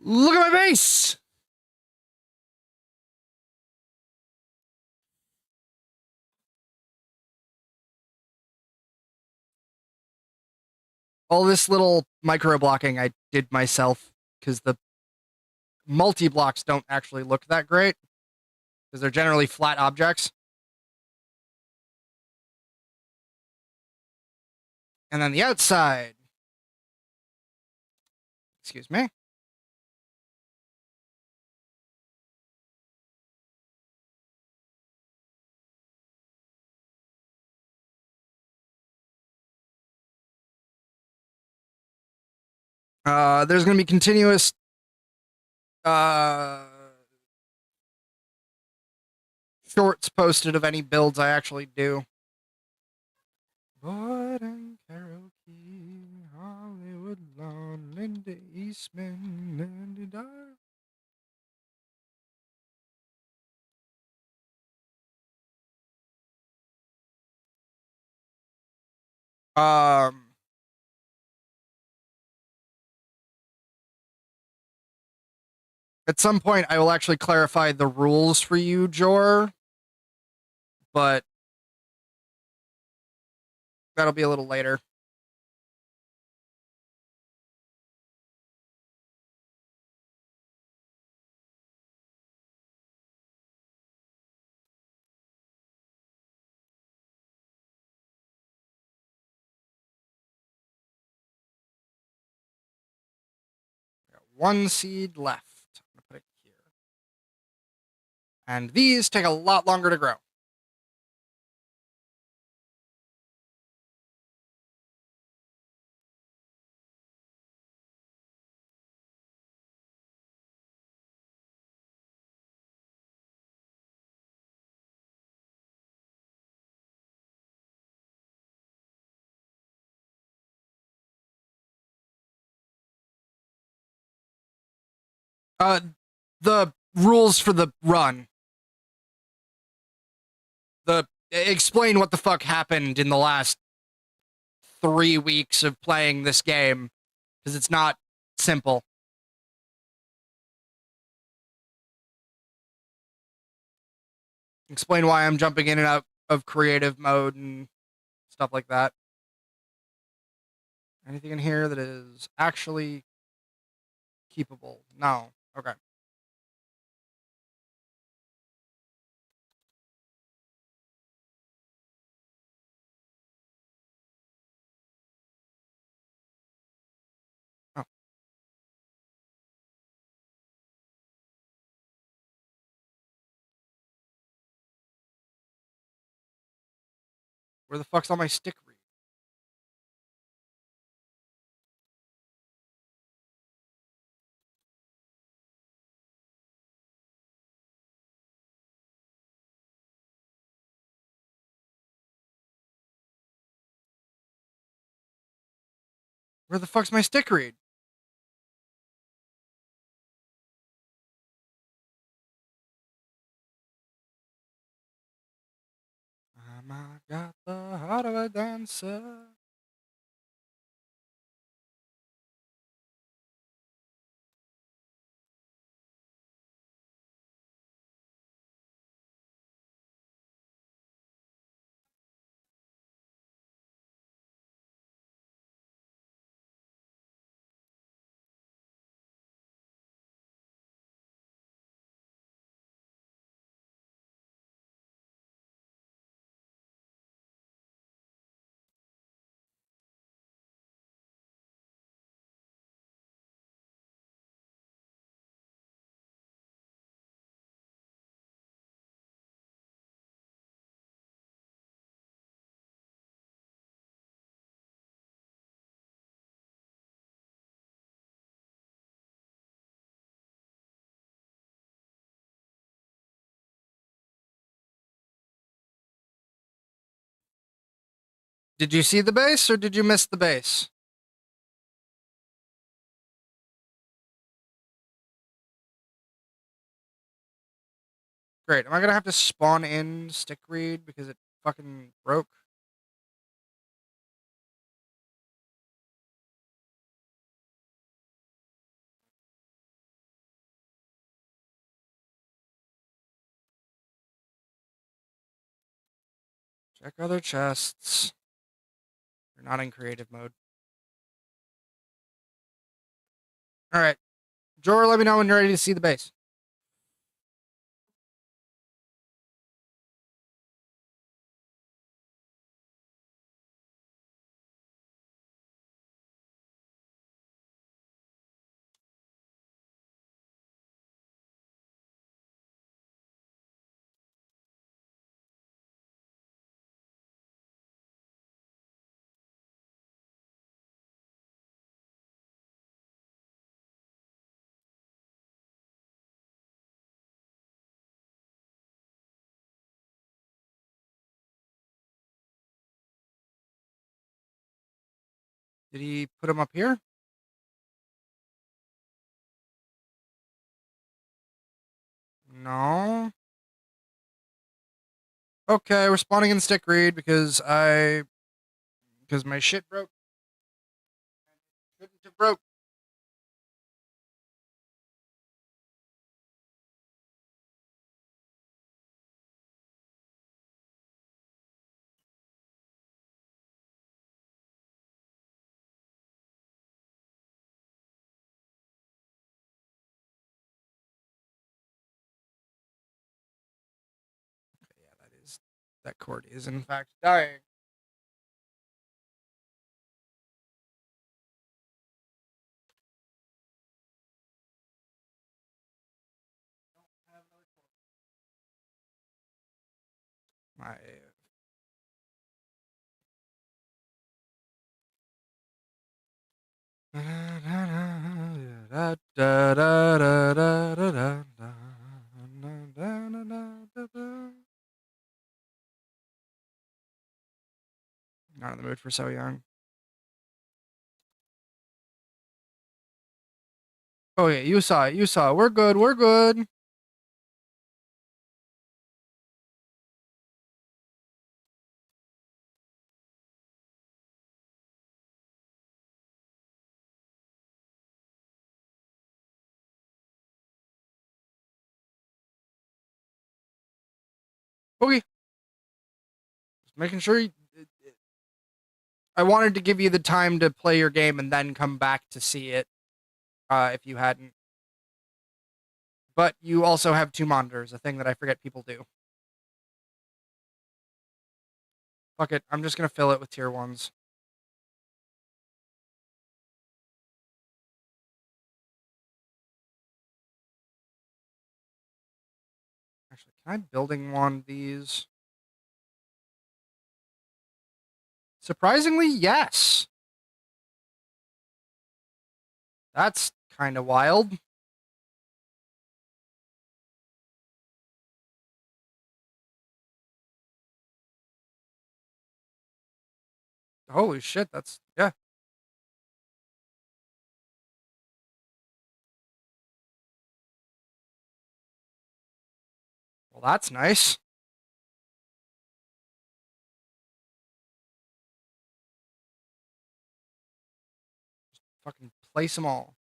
my base! All this little micro blocking I did myself, because the multi-blocks don't actually look that great, because they're generally flat objects. And then the outside. Excuse me. There's going to be continuous shorts posted of any builds I actually do. Boyd and Carol Key, Hollywood Lawn, Linda Eastman, Linda Dar. At some point, I will actually clarify the rules for you, Jor, but that'll be a little later. Got one seed left. I'm gonna put it here. And these take a lot longer to grow. Uh, the rules for the run. the explain what the fuck happened in the last 3 weeks of playing this game, because it's not simple. Explain why I'm jumping in and out of creative mode and stuff like that. Anything in here that is actually keepable? No. Okay. Oh. Where the fuck's all my stick read? Where the fuck's my stick read? I got the heart of a dancer. Did you see the base or did you miss the base? Great. Am I gonna have to spawn in stick read because it fucking broke? Check other chests. You're not in creative mode. All right. Jor, let me know when you're ready to see the base. Did he put him up here? No. Okay, we're spawning in stick read because my shit broke. Shouldn't have broke. Yeah, that cord is in fact dying. My not in the mood for so young. Oh yeah, you saw it. You saw it. We're good. We're good. Okay. Just making sure I wanted to give you the time to play your game and then come back to see it, if you hadn't. But you also have 2 monitors, a thing that I forget people do. Fuck it, I'm just gonna fill it with tier 1s. Actually, can I building one of these? Surprisingly, yes. That's kind of wild. Holy shit, that's, yeah. Well, that's nice. Fucking place them all.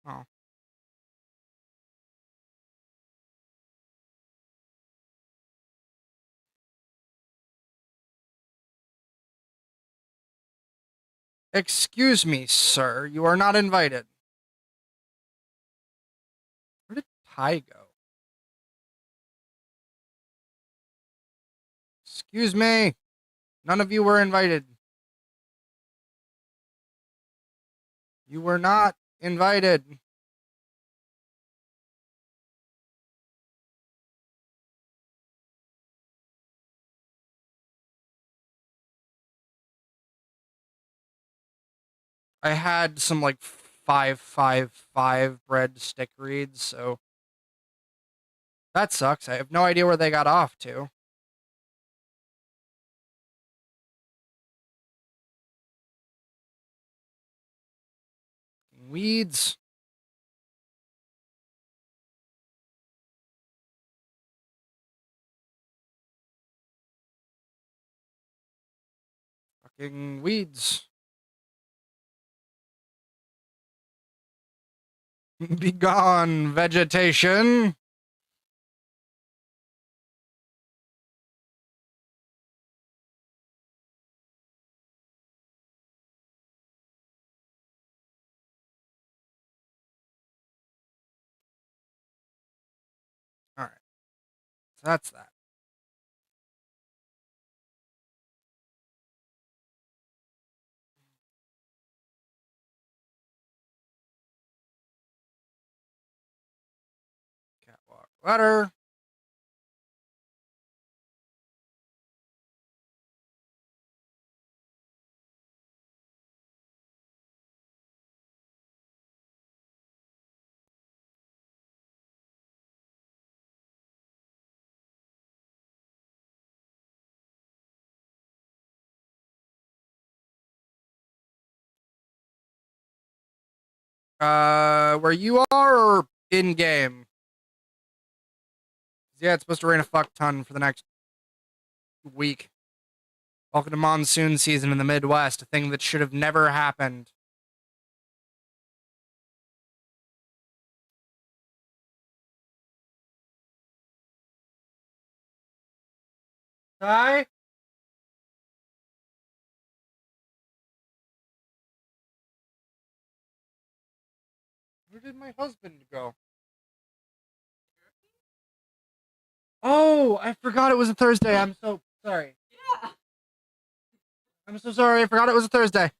Oh. Excuse me, sir. You are not invited. Where did Ty go? Excuse me. None of you were invited. You were not invited. I had some like 555 bread stick reads, so that sucks. I have no idea where they got off to. Weeds. Fucking weeds. Be gone, vegetation. Alright. So that's that. Catwalk ladder. Where you are or in game? Yeah, it's supposed to rain a fuck ton for the next week. Welcome to monsoon season in the Midwest, a thing that should have never happened. Hi? Where did my husband go? Oh, I forgot it was a Thursday. I'm so sorry. Yeah. I'm so sorry. I forgot it was a Thursday.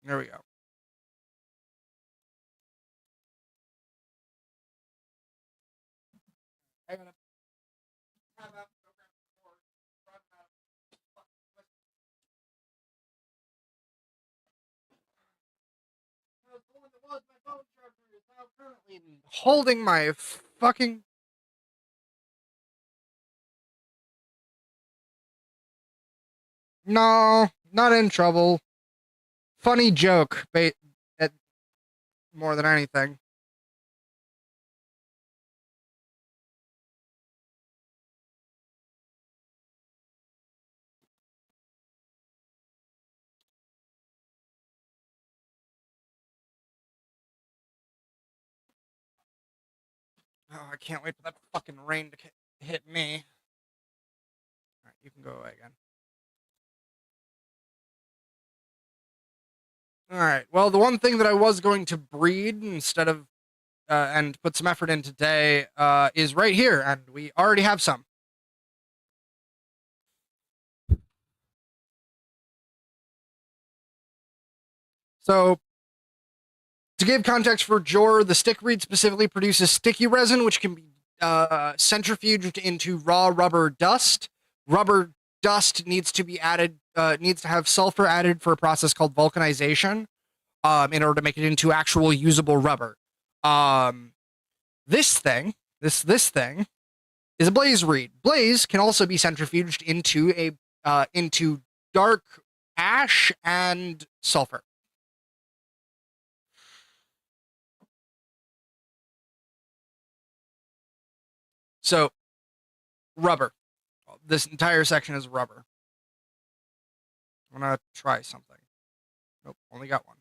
There we go. I'm gonna have that program record. Run out of the one that was my phone charger is now currently holding my fucking No, not in trouble. Funny joke, at more than anything. Oh, I can't wait for that fucking rain to hit me. All right, you can go away again. All right. Well, the one thing that I was going to breed instead of and put some effort in today is right here, and we already have some. So, to give context for Jor, the stick breed specifically produces sticky resin, which can be centrifuged into raw rubber dust. Rubber dust needs to be added, needs to have sulfur added for a process called vulcanization in order to make it into actual usable rubber. Um, this thing, this thing, is a blaze reed. Blaze can also be centrifuged into dark ash and sulfur. So rubber. This entire section is rubber. I'm gonna try something. Nope, only got one.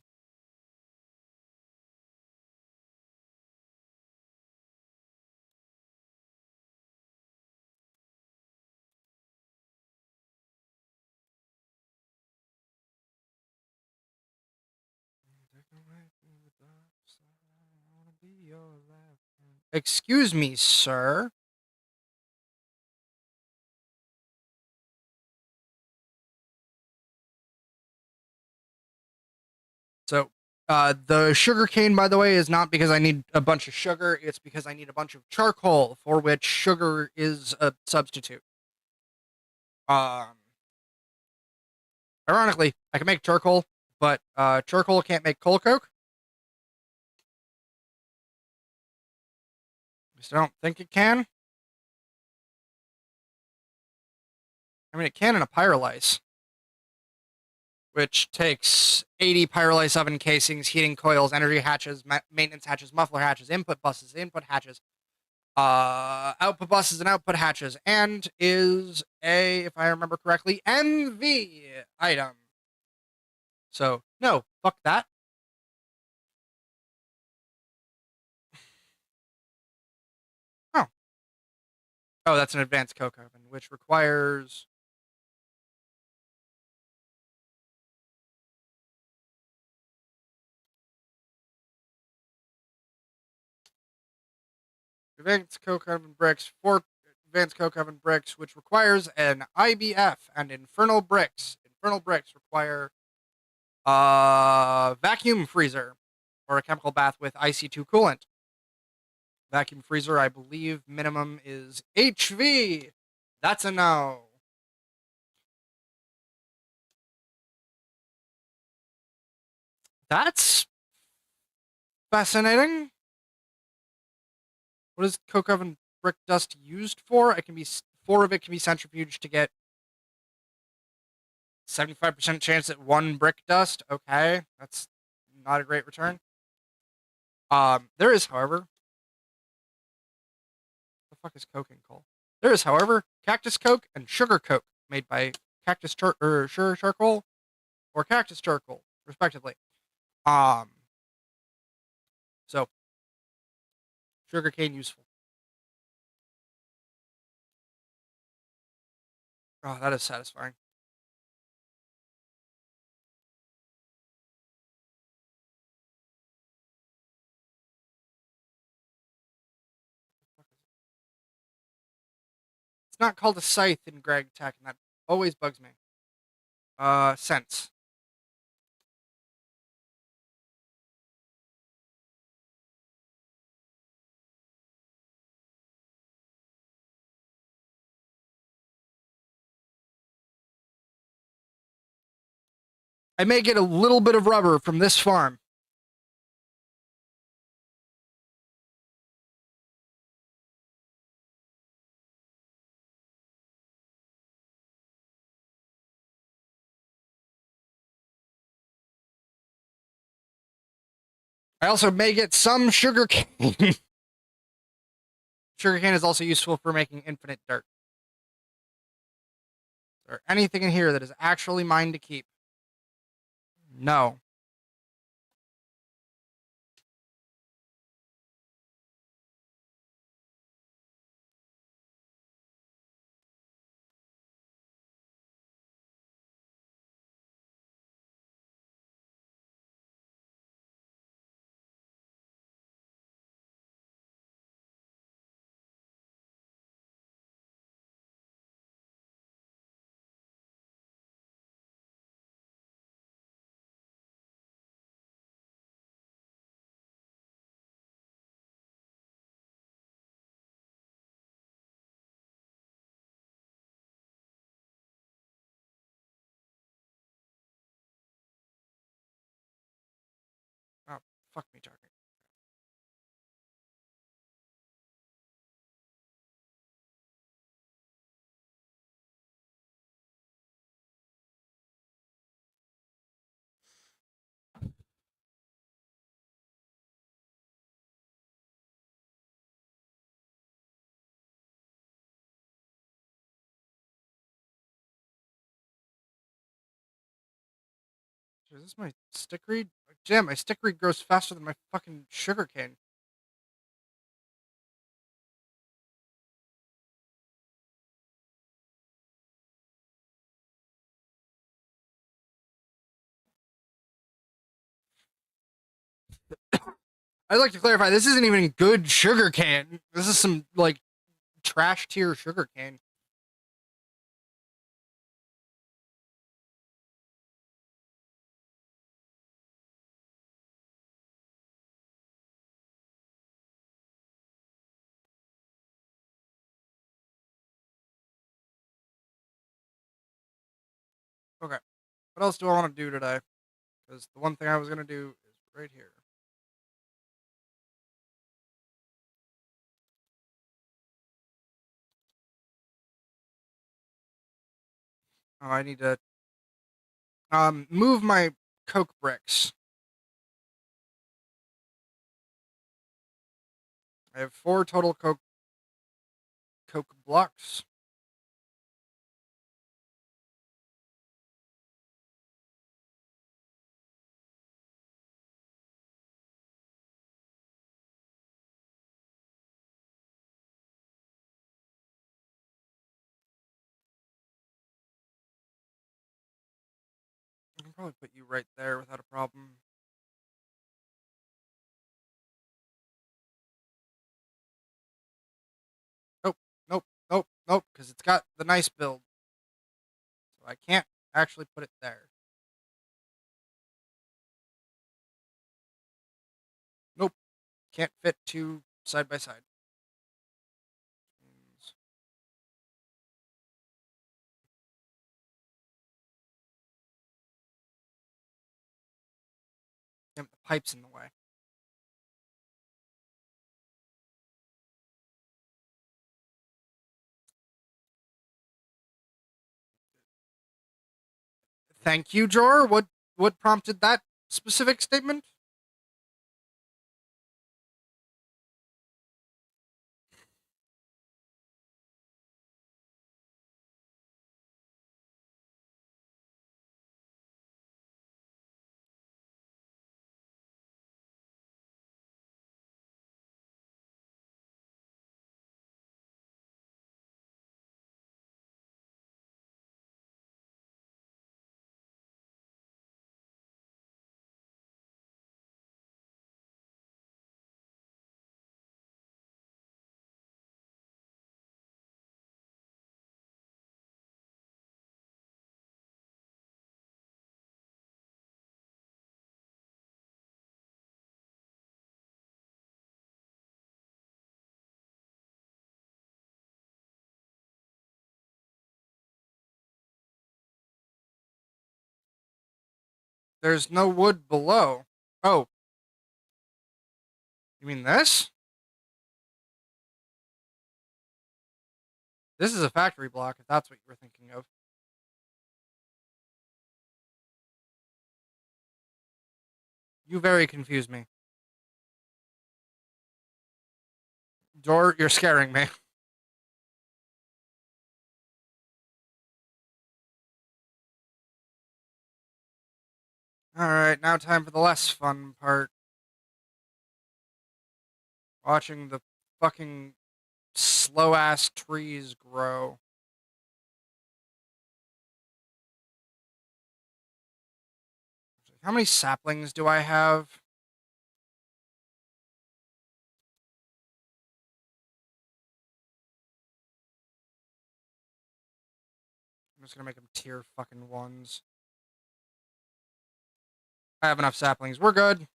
Excuse me, sir. So, the sugar cane, by the way, is not because I need a bunch of sugar. It's because I need a bunch of charcoal, for which sugar is a substitute. Um, Ironically, I can make charcoal, but charcoal can't make coal coke. At least I don't think it can. I mean, it can in a pyrolyse, which takes 80 pyrolyse oven casings, heating coils, energy hatches, maintenance hatches, muffler hatches, input buses, input hatches, output buses, and output hatches, and is a, if I remember correctly, MV item. So, no, fuck that. Oh. Oh, that's an advanced coke oven, which requires advanced coke oven bricks, 4 advanced coke oven bricks, which requires an IBF, and infernal bricks. Infernal bricks require a vacuum freezer or a chemical bath with ic2 coolant. Vacuum freezer, I believe minimum is HV. That's a no. That's fascinating. What is coke oven brick dust used for? It can be 4 of it can be centrifuged to get 75% chance at 1 brick dust. Okay, that's not a great return. There is, however, the fuck is coke coal? There is, however, cactus coke and sugar coke made by sugar charcoal or cactus charcoal, respectively. Um, so sugarcane useful. Oh, that is satisfying. It's not called a scythe in gregtech, and that always bugs me. Sense. I may get a little bit of rubber from this farm. I also may get some sugar cane. Sugar cane is also useful for making infinite dirt. Is there anything in here that is actually mine to keep? No. Oh, fuck me talking. Is this my stick reed? Damn, my stick reed grows faster than my fucking sugar cane. I'd like to clarify, this isn't even good sugar cane. This is some, like, trash tier sugar cane. Okay. What else do I want to do today? Because the one thing I was going to do is right here. Oh, I need to move my coke bricks. I have 4 total coke blocks. I can probably put you right there without a problem. Nope, nope, nope, nope, because it's got the nice build. So I can't actually put it there. Nope, can't fit 2 side by side. Damn, the pipe's in the way. Thank you, Jor. What prompted that specific statement? There's no wood below. Oh, you mean this? This is a factory block, if that's what you were thinking of. You very confused me. Door, you're scaring me. All right, now time for the less fun part. Watching the fucking slow ass trees grow. How many saplings do I have? I'm just gonna make them tier fucking ones. I have enough saplings. We're good.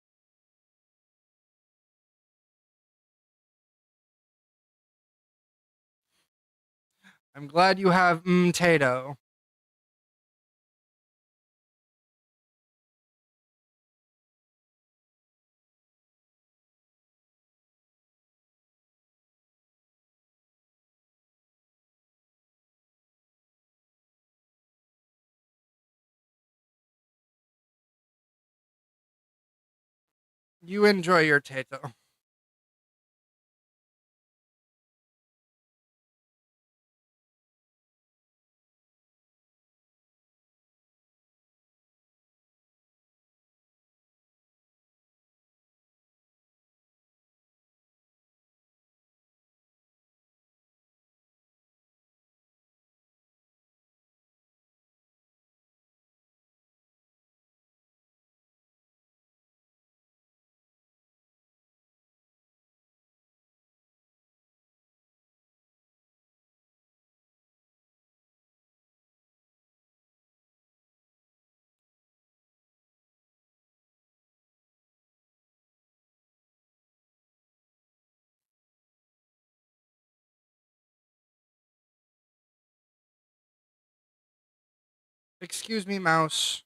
I'm glad you have Tato. You enjoy your Tato. Excuse me, mouse.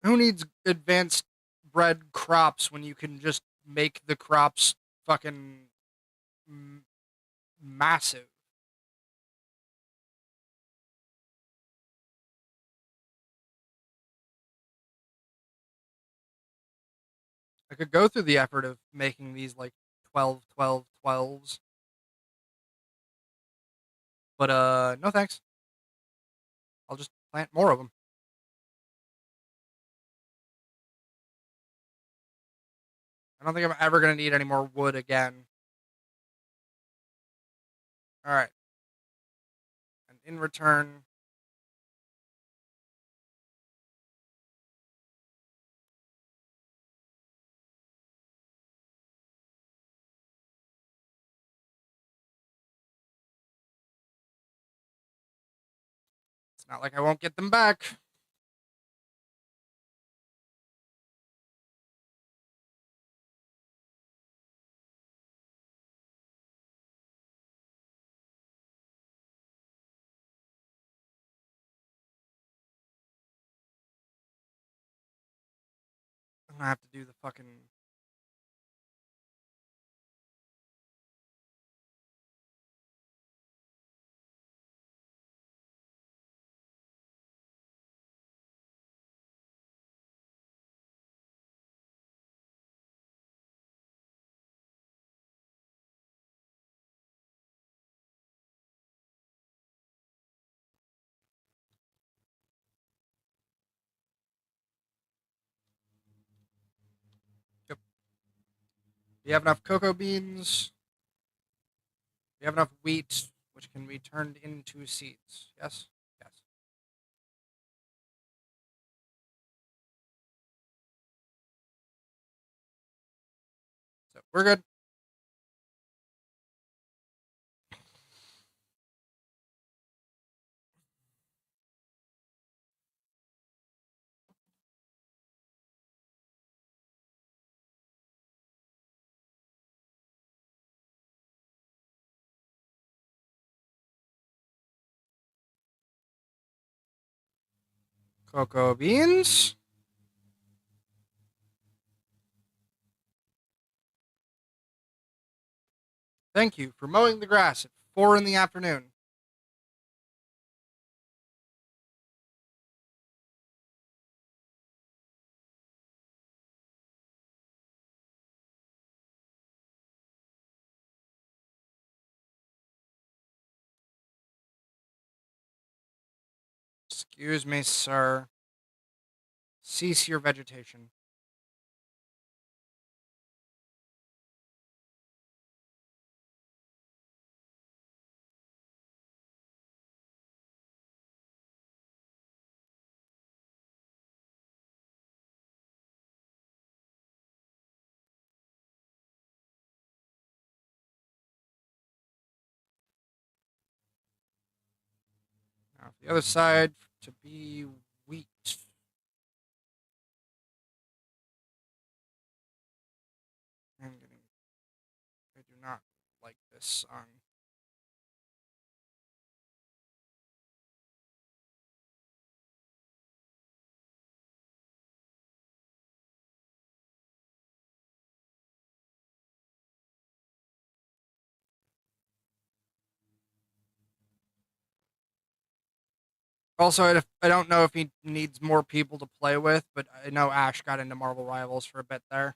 Who needs advanced bred crops when you can just make the crops fucking m- massive? I could go through the effort of making these like 12, 12, 12s, but no thanks. I'll just plant more of them. I don't think I'm ever going to need any more wood again. All right. And in return, it's not like I won't get them back. I'm going to have to do the fucking We have enough cocoa beans. We have enough wheat, which can be turned into seeds. Yes? Yes. So we're good. Cocoa beans. Thank you for mowing the grass at 4 in the afternoon. Excuse me, sir. Cease your vegetation. Now, the other side to be wheat. I do not like this song. Also, I don't know if he needs more people to play with, but I know Ash got into Marvel Rivals for a bit there.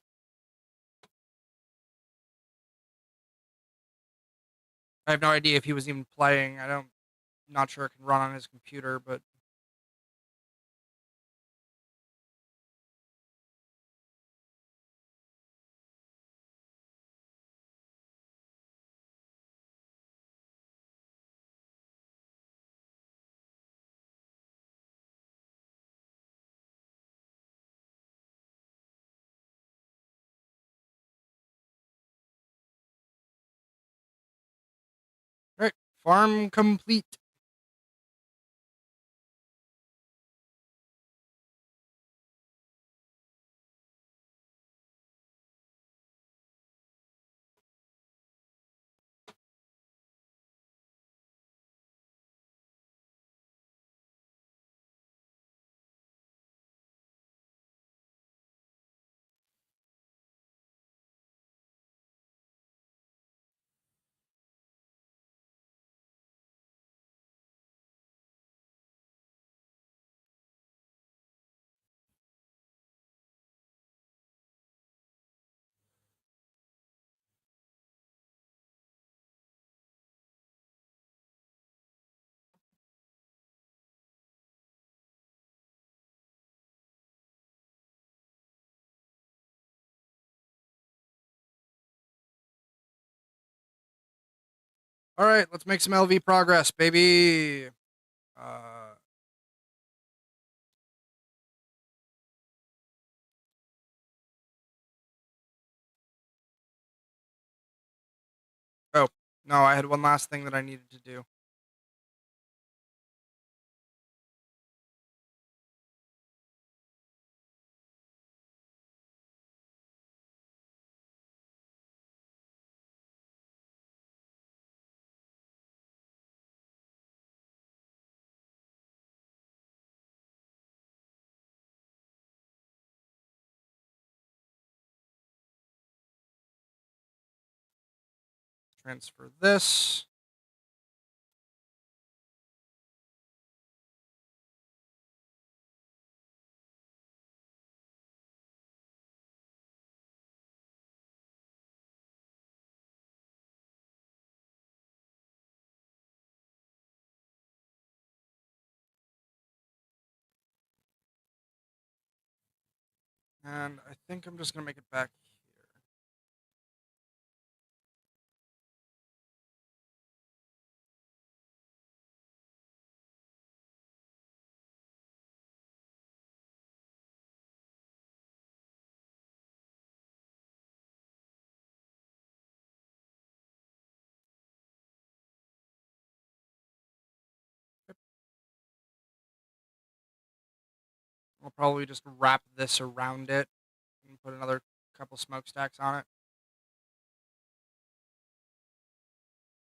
I have no idea if he was even playing. Not sure it can run on his computer, but all right, farm complete. All right, let's make some LV progress, baby. Uh, oh, no, I had one last thing that I needed to do. Transfer this. And I think I'm just going to make it back here. I'll probably just wrap this around it and put another couple smokestacks on it.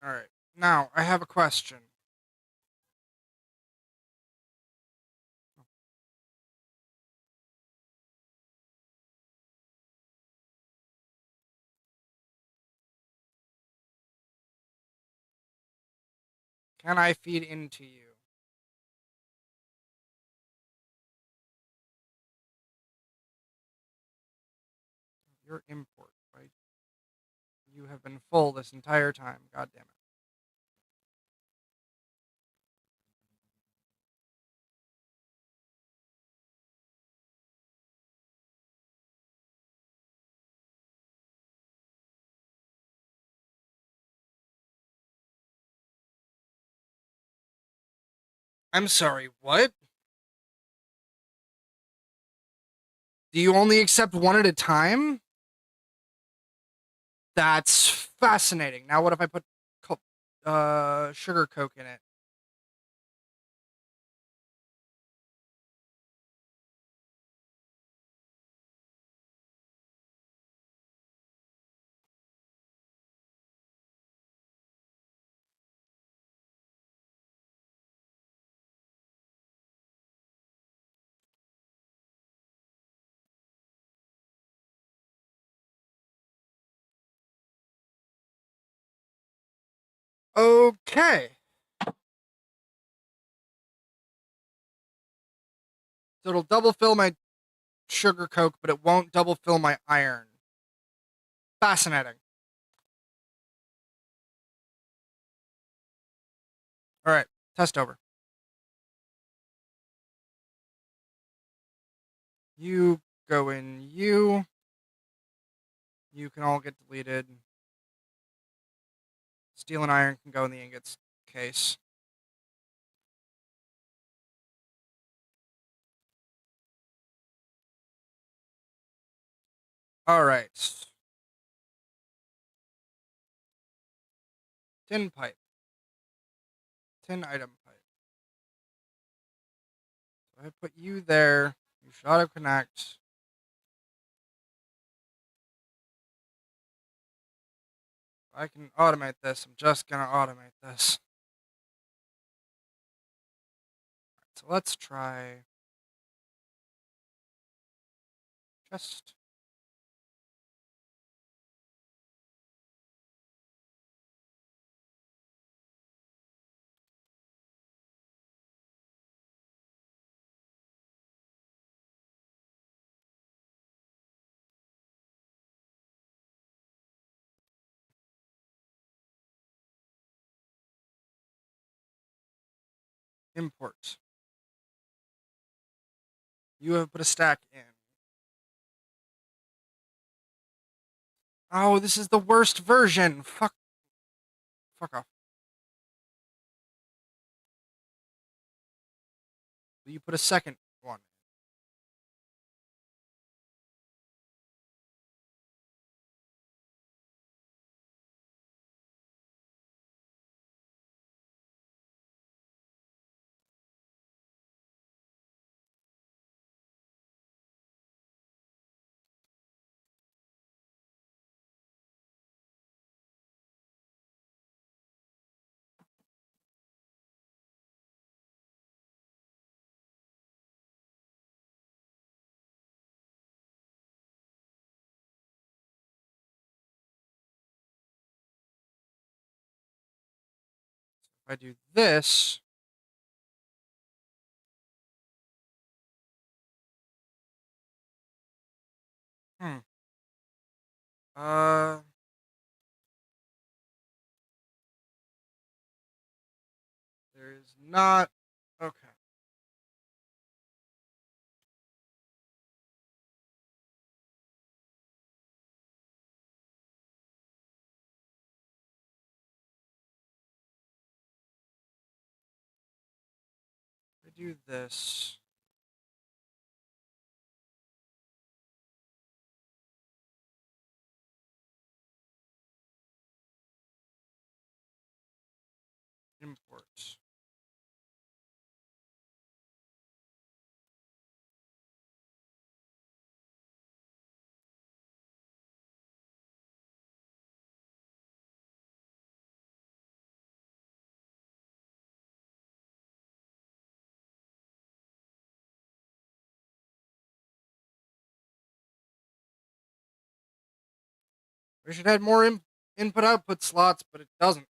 All right. Now, I have a question. Can I feed into you? Your import, right? You have been full this entire time. God damn it. I'm sorry, what? Do you only accept one at a time? That's fascinating. Now, what if I put sugar coke in it? Okay. So it'll double fill my sugar coke, but it won't double fill my iron. Fascinating. All right, test over. You go in you. You can all get deleted. Steel and iron can go in the ingots case. All right. Tin pipe. Tin item pipe. So I put you there. You should auto connect. I can automate this. I'm just gonna automate this. So let's try just import. You have put a stack in. Oh, this is the worst version. Fuck off. You put a second one. If I do this, hmm. Uh, there is not. Okay. If I do this. Import. We should have more input-output slots, but it doesn't.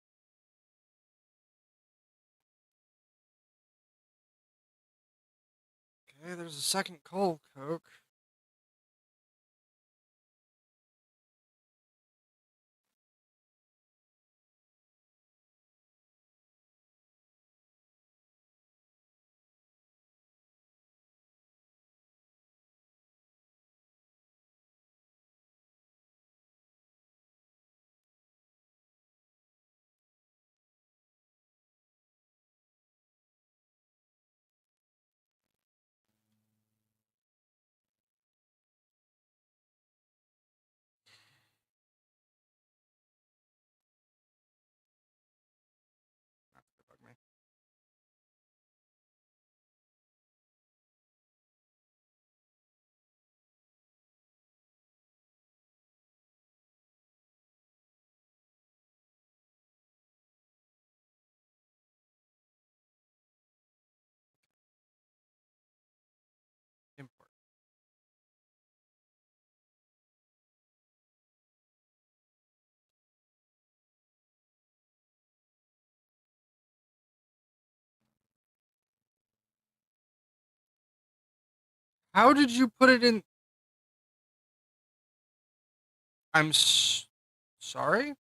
Okay, there's a second coal coke. Bug me. Import. How did you put it in? I'm sorry?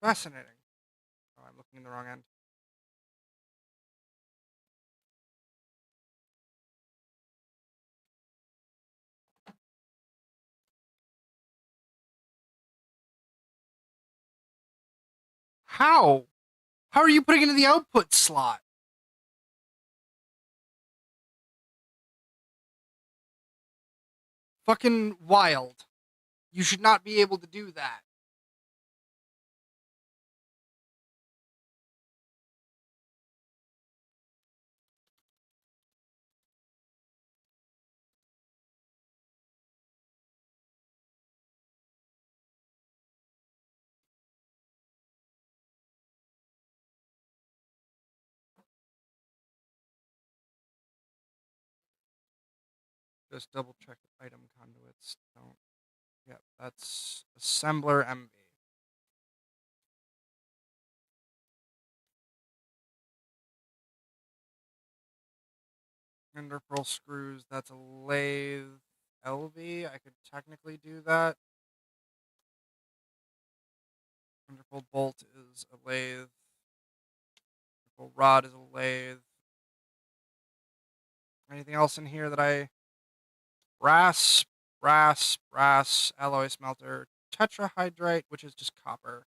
Fascinating. Oh, I'm looking in the wrong end. How? How are you putting it in the output slot? Fucking wild. You should not be able to do that. Just double check item conduits. Don't. Yep, that's assembler MV. Ender pearl screws. That's a lathe LV. I could technically do that. Underfold bolt is a lathe. Underfold rod is a lathe. Anything else in here that I... brass, alloy smelter, tetrahydrite, which is just copper,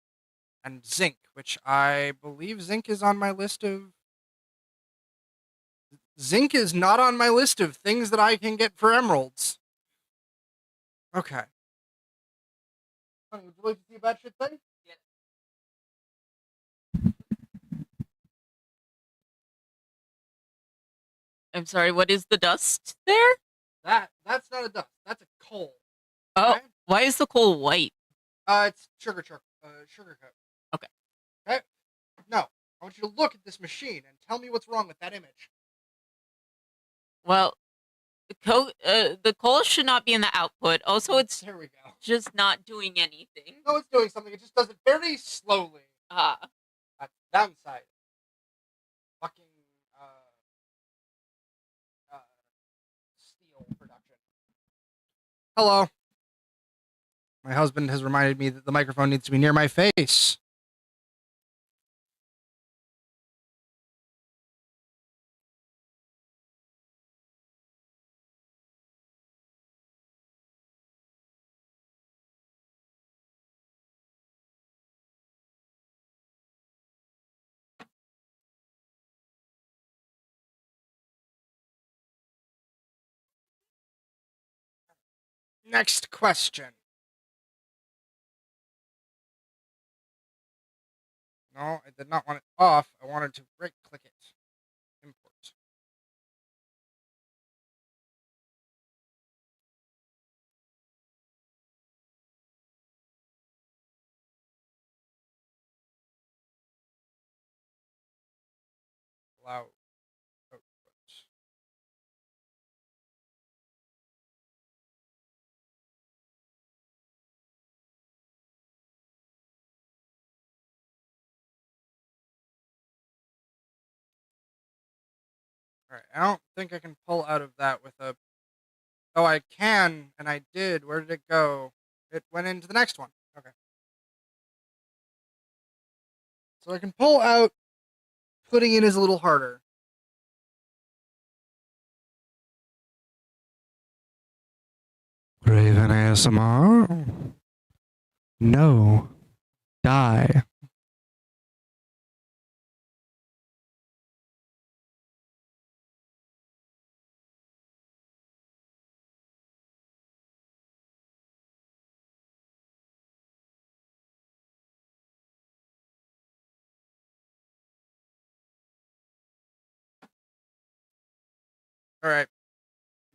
and zinc, which I believe zinc is on my list of... Zinc is not on my list of things that I can get for emeralds. Okay. Honey, would you like to see a bad shit thing? I'm sorry, what is the dust there? That's not a dust. That's a coal. Oh, Okay? why is the coal white? It's sugar coat. Okay. Okay? No. I want you to look at this machine and tell me what's wrong with that image. Well, the coal should not be in the output. Also, it's There we go. just not doing anything. No, it's doing something. It just does it very slowly. Ah. That's the downside. Fucking steel production. Hello. My husband has reminded me that the microphone needs to be near my face. Next question. No, I did not want it off. I wanted to right click it. Import. allow output. All right, I don't think I can pull out of that with a. Oh, I can, and I did. Where did it go? It went into the next one. Okay. So I can pull out. Putting in is a little harder. Raven ASMR? No. Die. All right.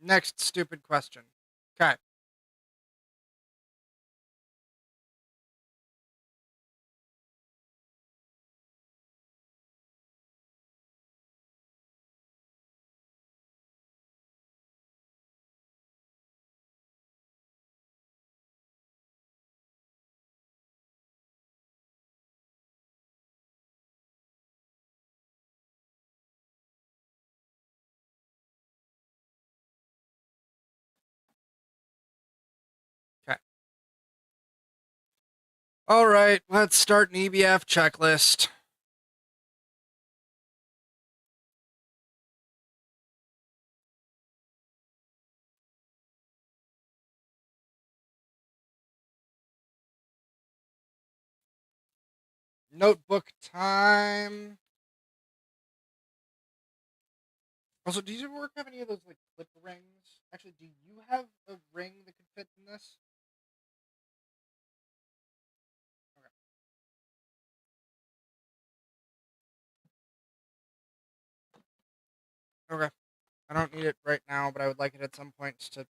Next stupid question. Okay. Okay. All right. Let's start an EBF checklist. Notebook time. Also, do your work have any of those like clip rings? Actually, do you have a ring that could fit in this? Okay. I don't need it right now, but I would like it at some point to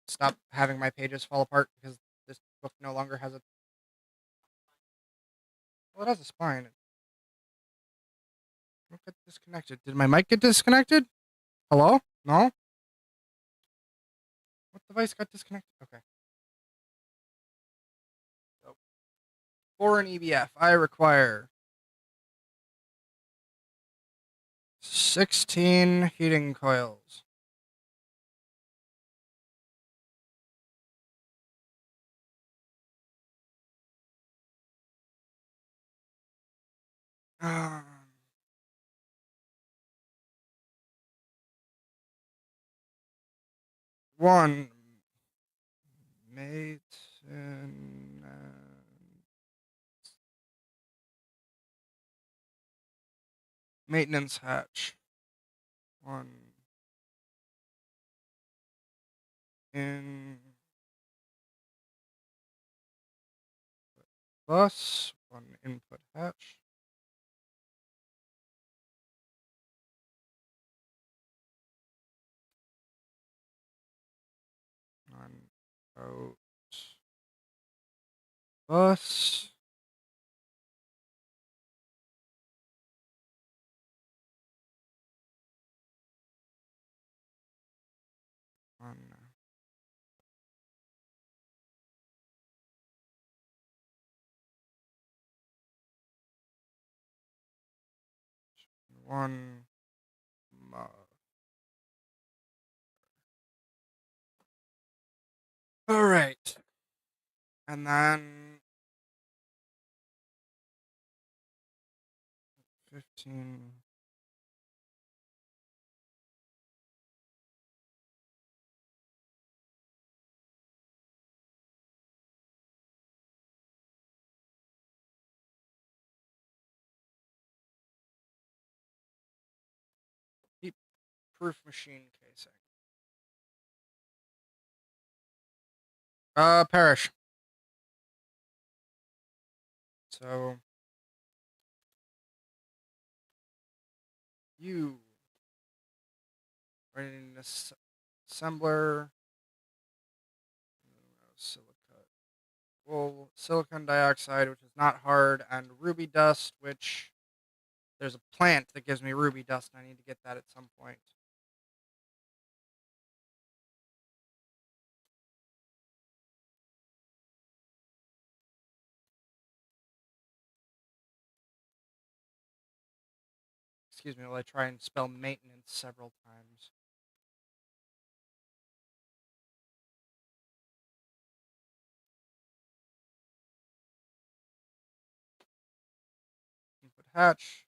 stop having my pages fall apart because this book no longer has a. Well, it has a spine. What got disconnected? Did my mic get disconnected? Hello? No? What device got disconnected? Okay. So, for an EBF, I require 16 heating coils. Um, one mate and maintenance hatch. One in bus. One input hatch. One out bus. One one mod. All right. And then 15. Heat proof machine casing. Parish. So you writing this assembler. Silicate. Well, silicon dioxide, which is not hard, and ruby dust, which There's a plant that gives me ruby dust, and I need to get that at some point. Excuse me while I try and spell maintenance several times. Input hatch,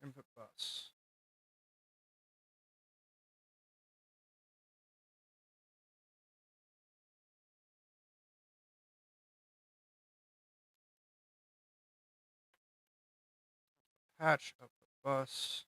input bus. Hatch, output bus.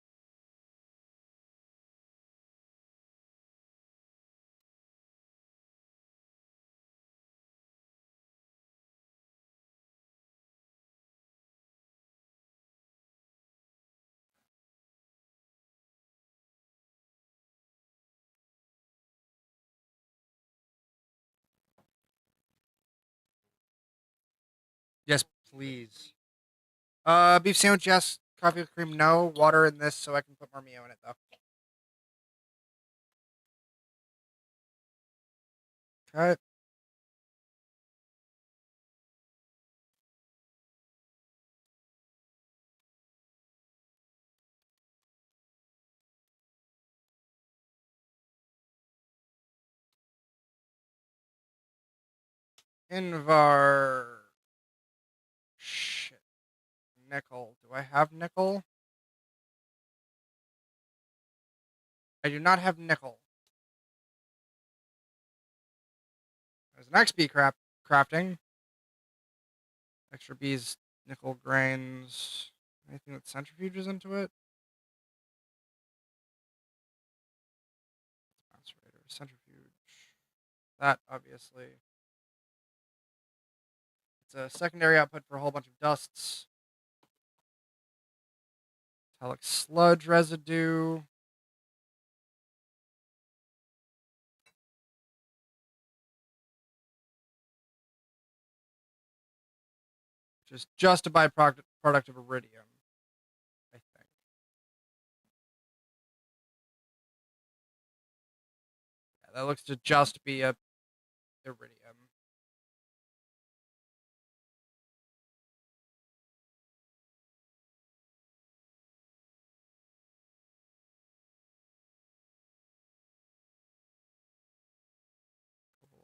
Yes, please. Beef sandwich, yes. Coffee with cream, no. Water in this so I can put more Mio in it, though. Okay. Invar. Shit. Nickel. Do I have nickel? I do not have nickel. There's an XP crafting. Extra bees, nickel grains. Anything that centrifuges into it? Macerator, centrifuge. That, obviously. It's a secondary output for a whole bunch of dusts. Metallic sludge residue. Which is just a byproduct of iridium, I think. Yeah, that looks to just be a iridium.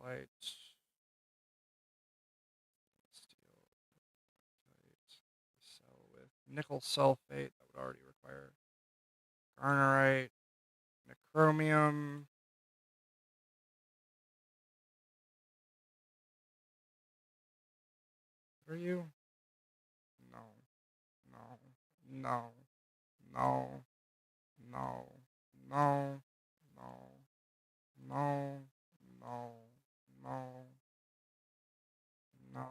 Light. Steel. Cell with nickel sulfate. That would already require garnerite. Chromium. What are you? No. No. No. No. No. No. No. No. No. No. No.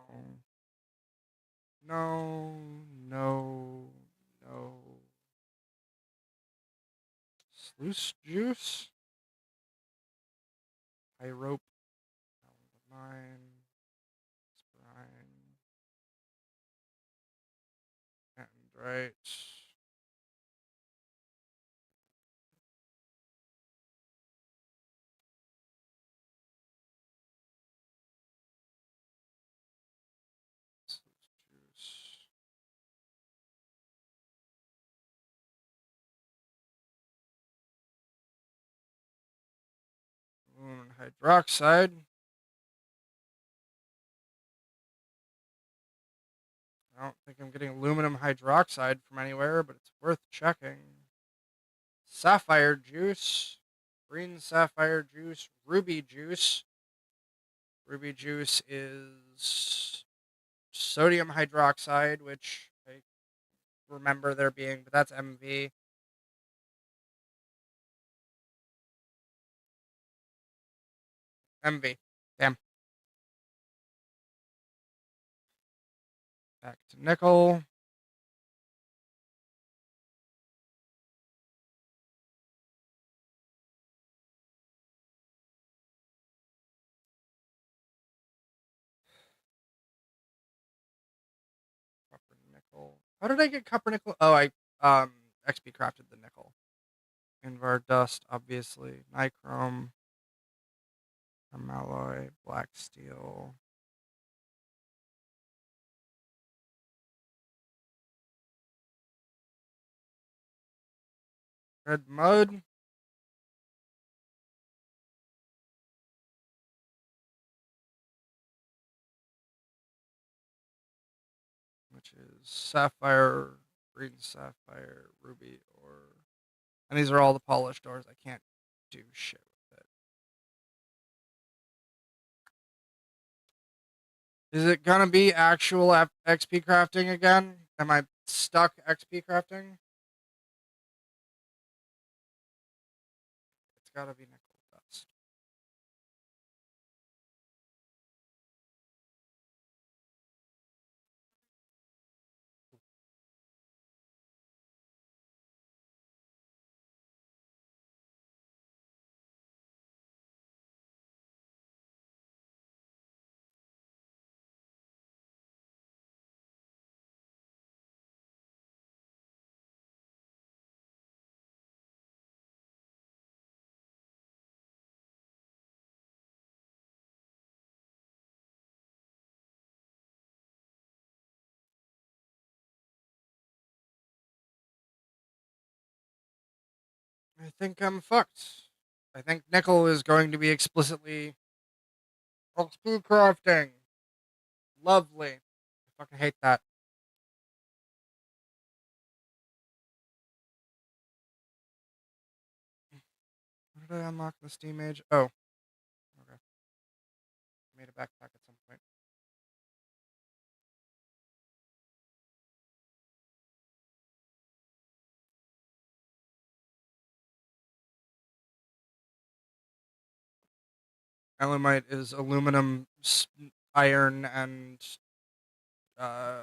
No. No. No. Sluice juice? High rope. Mine. Brine. And right. Juice. Aluminum hydroxide. I don't think I'm getting aluminum hydroxide from anywhere, but it's worth checking. Sapphire juice. Green sapphire juice. Ruby juice. Ruby juice is sodium hydroxide, which I remember there being, but that's MV. MV. Damn. Back to nickel. Copper nickel. How did I get copper nickel? Oh, XP crafted the nickel. Invar dust, obviously. Nichrome, alloy, black steel. Red mud. Which is sapphire, green sapphire, ruby ore. And these are all the polished ores. I can't do shit with it. Is it gonna be actual XP crafting again? Am I stuck XP crafting? It's gotta be nickel dust. I think I'm fucked. I think nickel is going to be explicitly XP crafting. Lovely. I fucking hate that. Where did I unlock the steam age? Oh, okay. Made a backpack at some point. Alumite is aluminum, iron, and uh,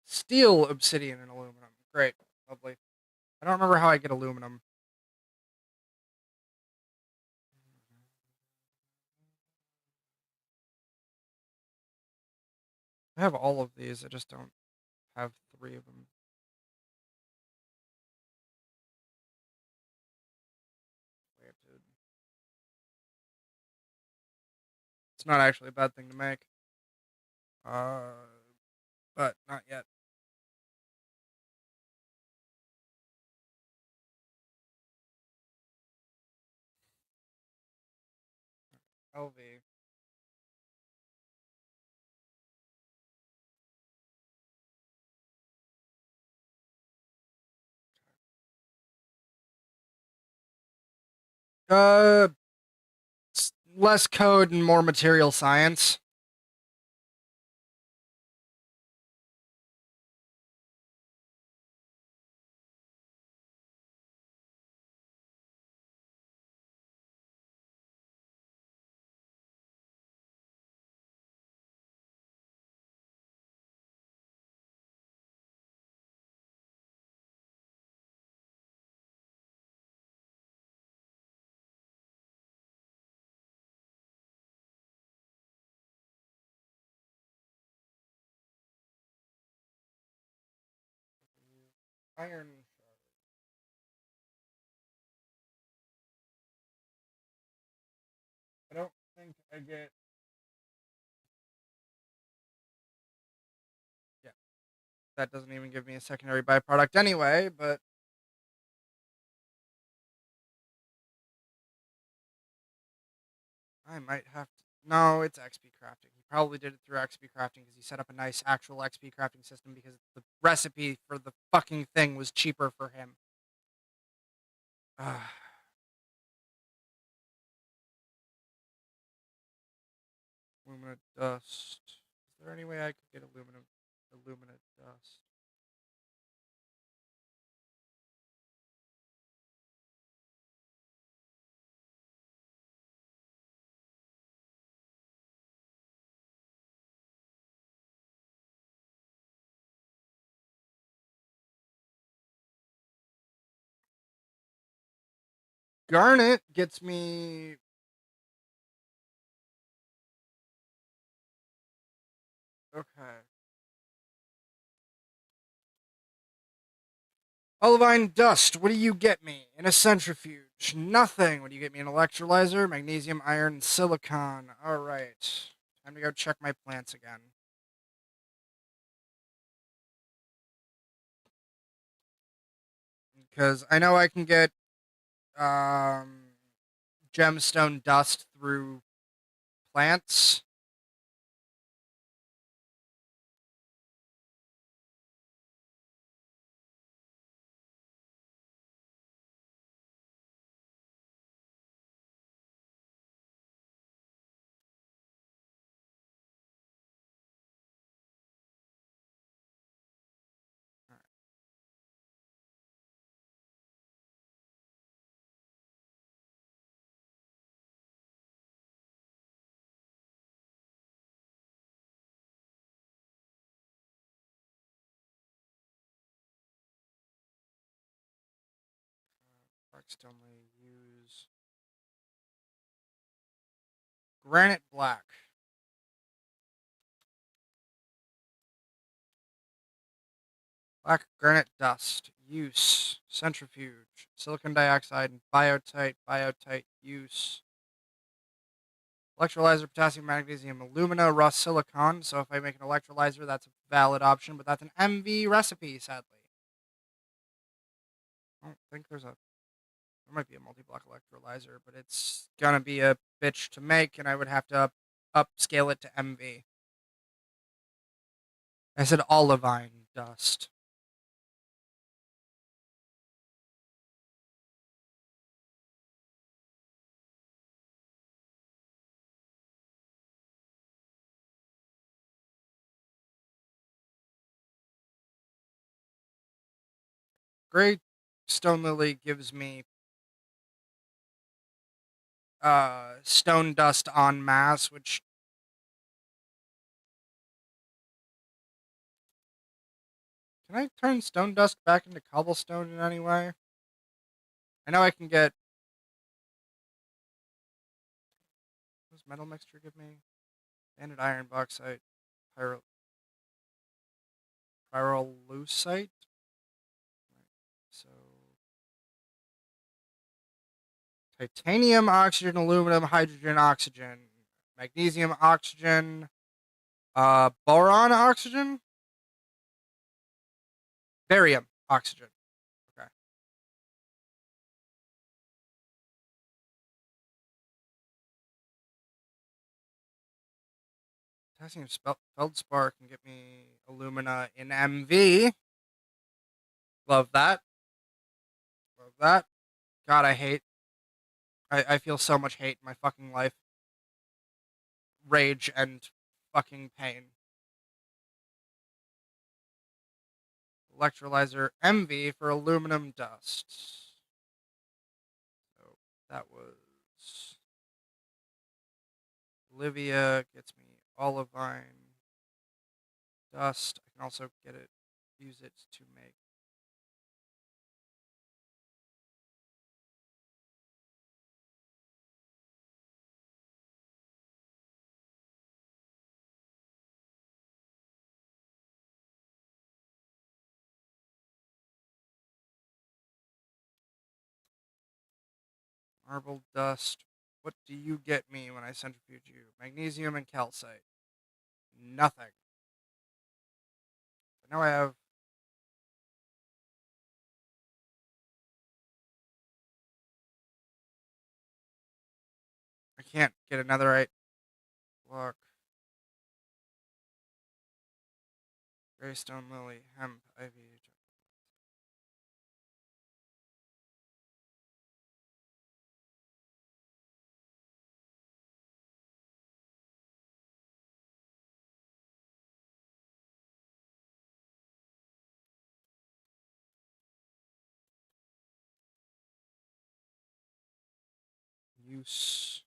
steel, obsidian, and aluminum. Great, lovely. I don't remember how I get aluminum. I have all of these. I just don't have 3 of them. It's not actually a bad thing to make. But not yet. LV. Uh, less code and more material science. Iron. I don't think I get. Yeah, that doesn't even give me a secondary byproduct anyway, but I might have to. No, it's XP crafting. He probably did it through XP crafting because he set up a nice actual XP crafting system because the recipe for the fucking thing was cheaper for him. Alumina dust. Is there any way I could get alumina dust? Garnet gets me... Okay. Olivine dust, what do you get me? In a centrifuge. Nothing. What do you get me? An electrolyzer, magnesium, iron, silicon. Alright. Time to go check my plants again. Because I know I can get gemstone dust through plants. Only use granite black. Black granite dust. Use. Centrifuge. Silicon dioxide and biotite. Biotite use. Electrolyzer, potassium, magnesium, alumina, rust, silicon. So if I make an electrolyzer, that's a valid option, but that's an MV recipe, sadly. I don't think there's a... There might be a multi-block electrolyzer, but it's gonna be a bitch to make, and I would have to upscale it to MV. I said olivine dust. Great stone lily gives me stone dust en masse, which... Can I turn stone dust back into cobblestone in any way? I know I can get... What does metal mixture give me? Banded iron, bauxite, pyrolusite? So... Titanium, oxygen, aluminum, hydrogen, oxygen. Magnesium, oxygen. Boron, oxygen? Barium, oxygen. Okay. Potassium feldspar can get me alumina in MV. Love that. Love that. God, I hate. I feel so much hate in my fucking life. Rage and fucking pain. Electrolyzer MV for aluminum dust. So that was... Olivia gets me olivine dust. I can also use it to make... Marble dust. What do you get me when I centrifuge you? Magnesium and calcite. Nothing. But now I have... I can't get another right block. Greystone lily, hemp, ivy. Use...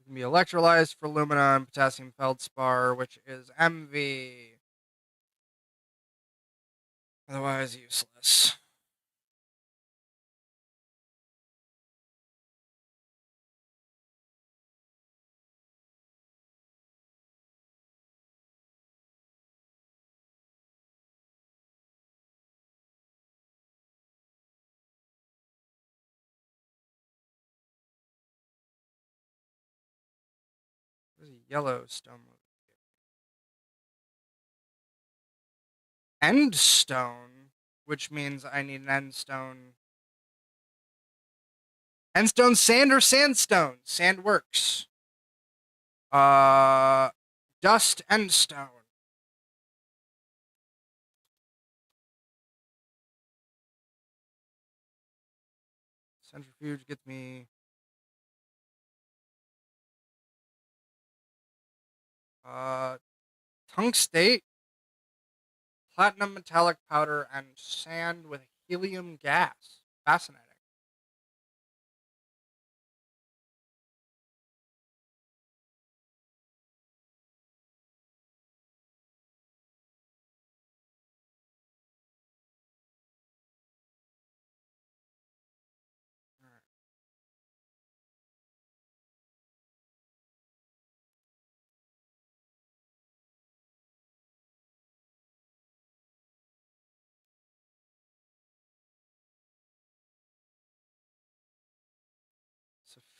It can be electrolyzed for alumina and potassium feldspar, which is MV. Otherwise useless. There's a yellow stone. End stone, which means I need an end stone. End stone, sand, or sandstone? Sand works. Dust, end stone. Centrifuge gets me tungstate, platinum metallic powder, and sand with helium gas. Fascinating. All right.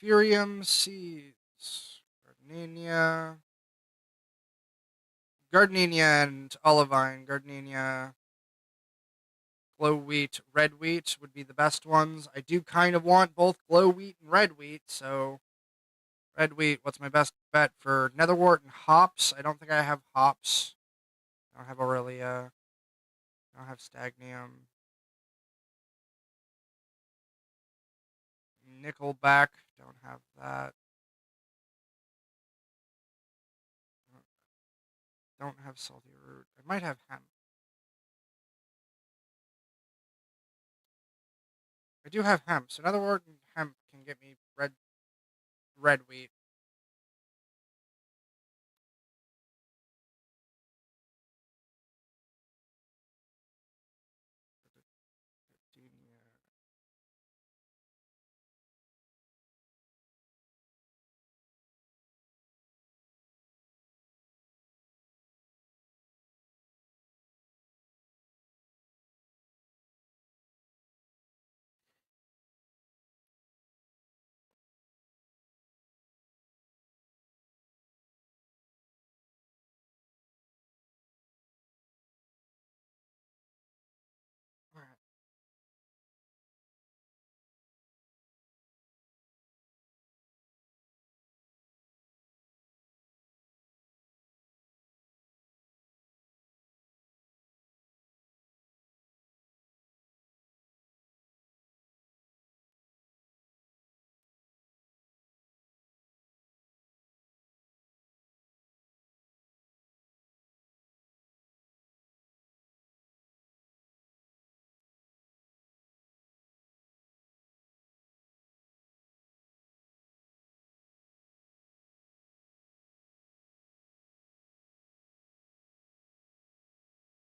Saphirium seeds, gardenia and olivine. Gardenia, glow wheat, red wheat would be the best ones. I do kind of want both glow wheat and red wheat, so red wheat. What's my best bet for netherwort and hops? I don't think I have hops. I don't have Aurelia. I don't have stagnium. Nickelback. Don't have that. Don't have salty root. I might have hemp. I do have hemp, so netherwort and hemp can get me red wheat. All right.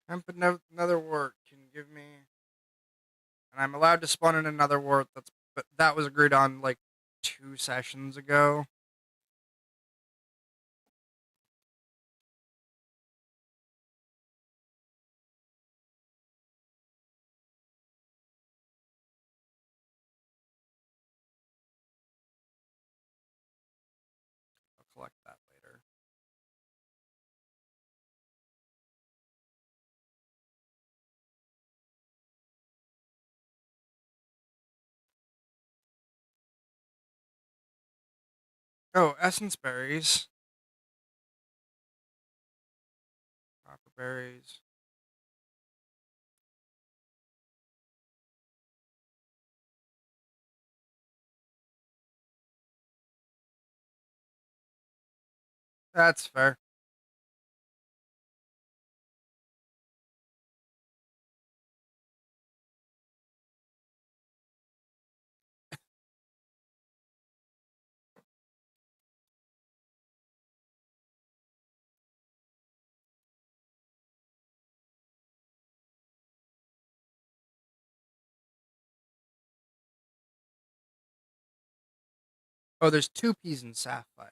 Hemp and netherwort can give me, and I'm allowed to spawn in another wort. But that was agreed on like 2 sessions ago. I'll collect that later. Oh, essence berries, copper berries. That's fair. Oh, there's 2 peas in sapphire.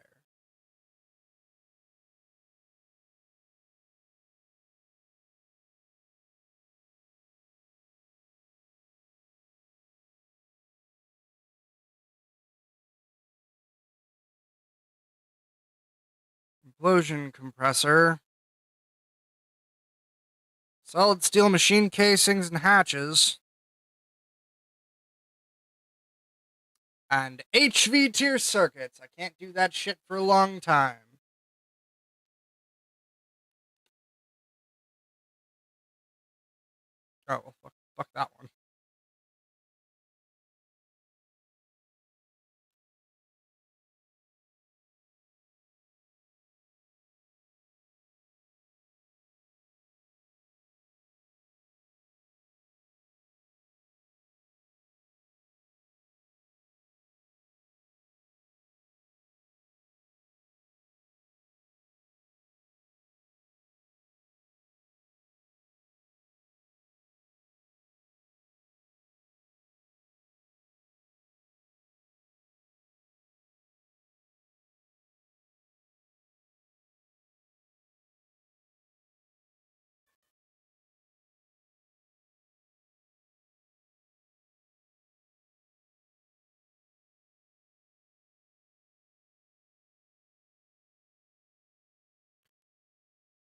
Implosion compressor. Solid steel machine casings and hatches. And HV tier circuits. I can't do that shit for a long time. Oh, well, fuck that one.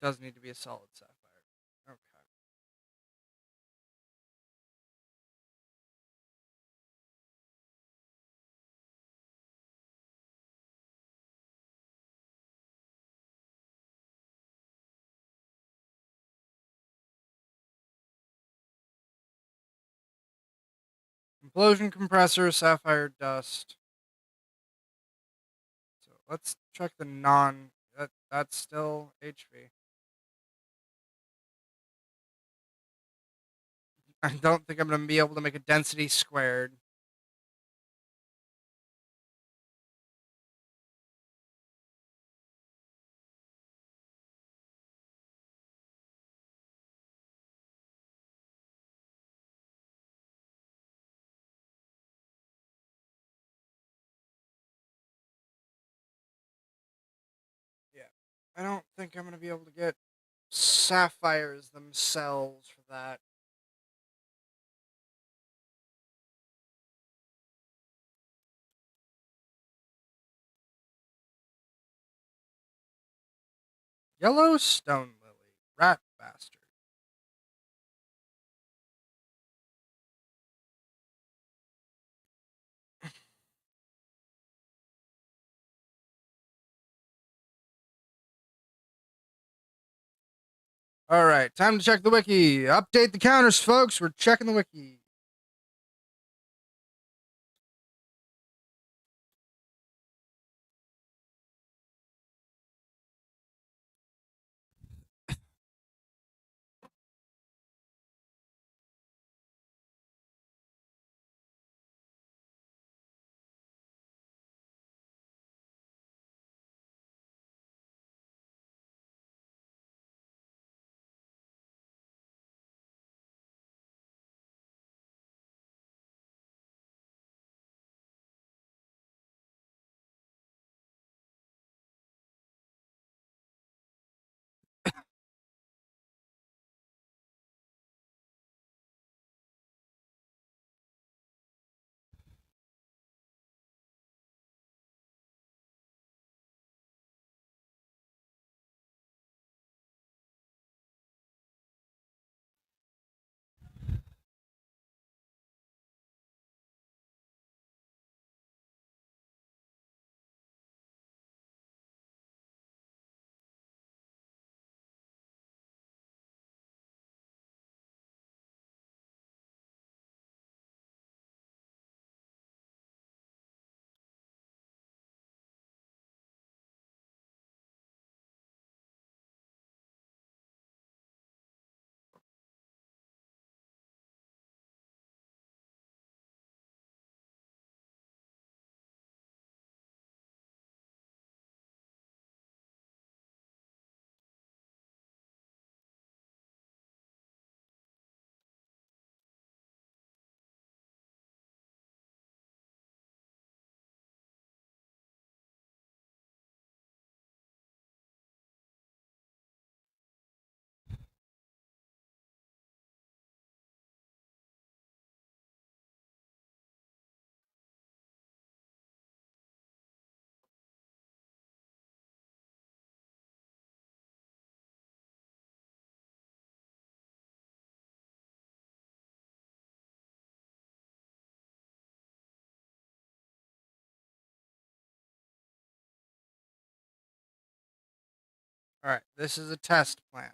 Does need to be a solid sapphire. Okay. Implosion compressor, sapphire dust. So let's check the non. That's still HV. I don't think I'm going to be able to make a density squared. Yeah. I don't think I'm going to be able to get sapphires themselves for that. Yellow stone lily. Rat bastard. All right, time to check the wiki. Update the counters, folks. We're checking the wiki. All right, this is a test plan.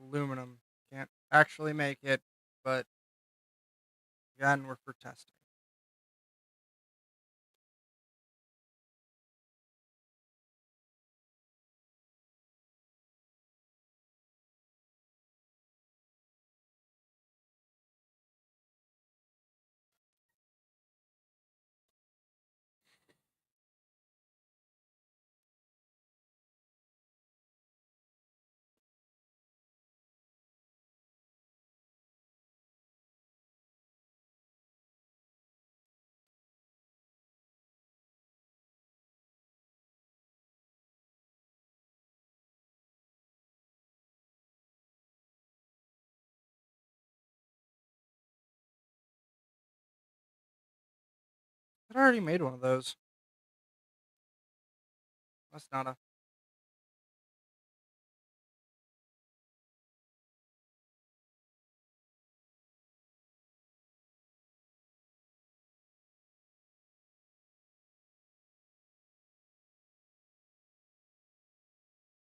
Aluminum can't actually make it, but again, we're for testing. I already made one of those. That's not a.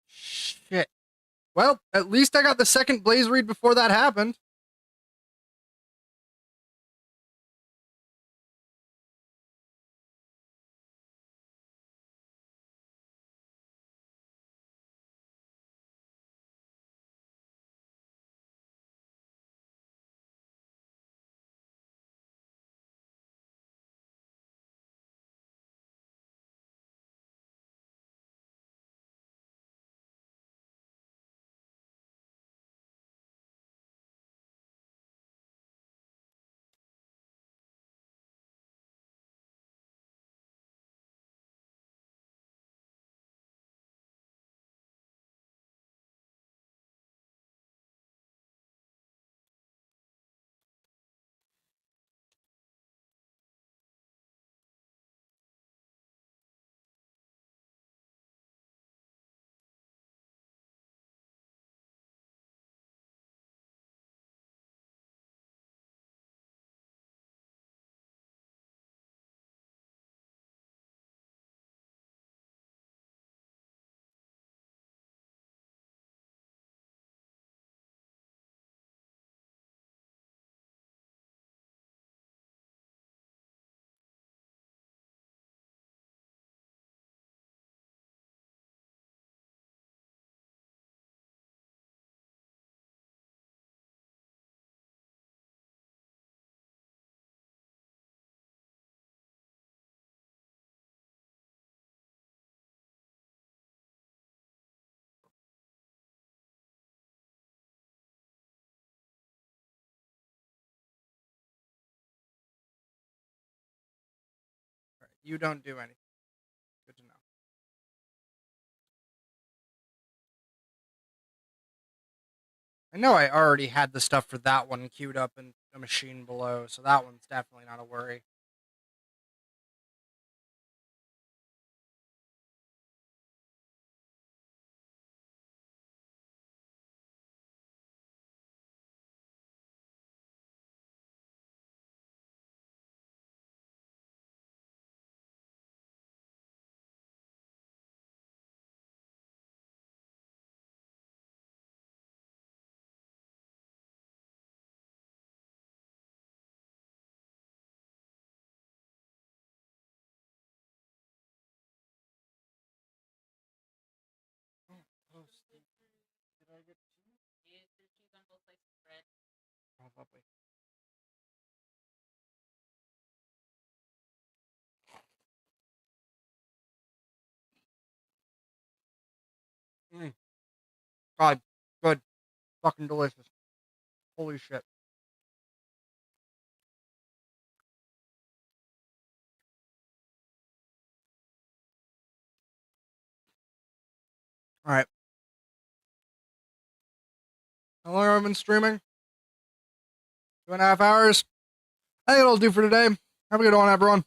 Shit. Well, at least I got the second blaze read before that happened. All right, you don't do anything. Good to know. I know I already had the stuff for that one queued up in a machine below, so that one's definitely not a worry. Oh, Steve, did I get two? Oh, lovely. God, good. Fucking delicious. Holy shit. All right. How long have I been streaming? 2.5 hours. I think it'll do for today. Have a good one, everyone.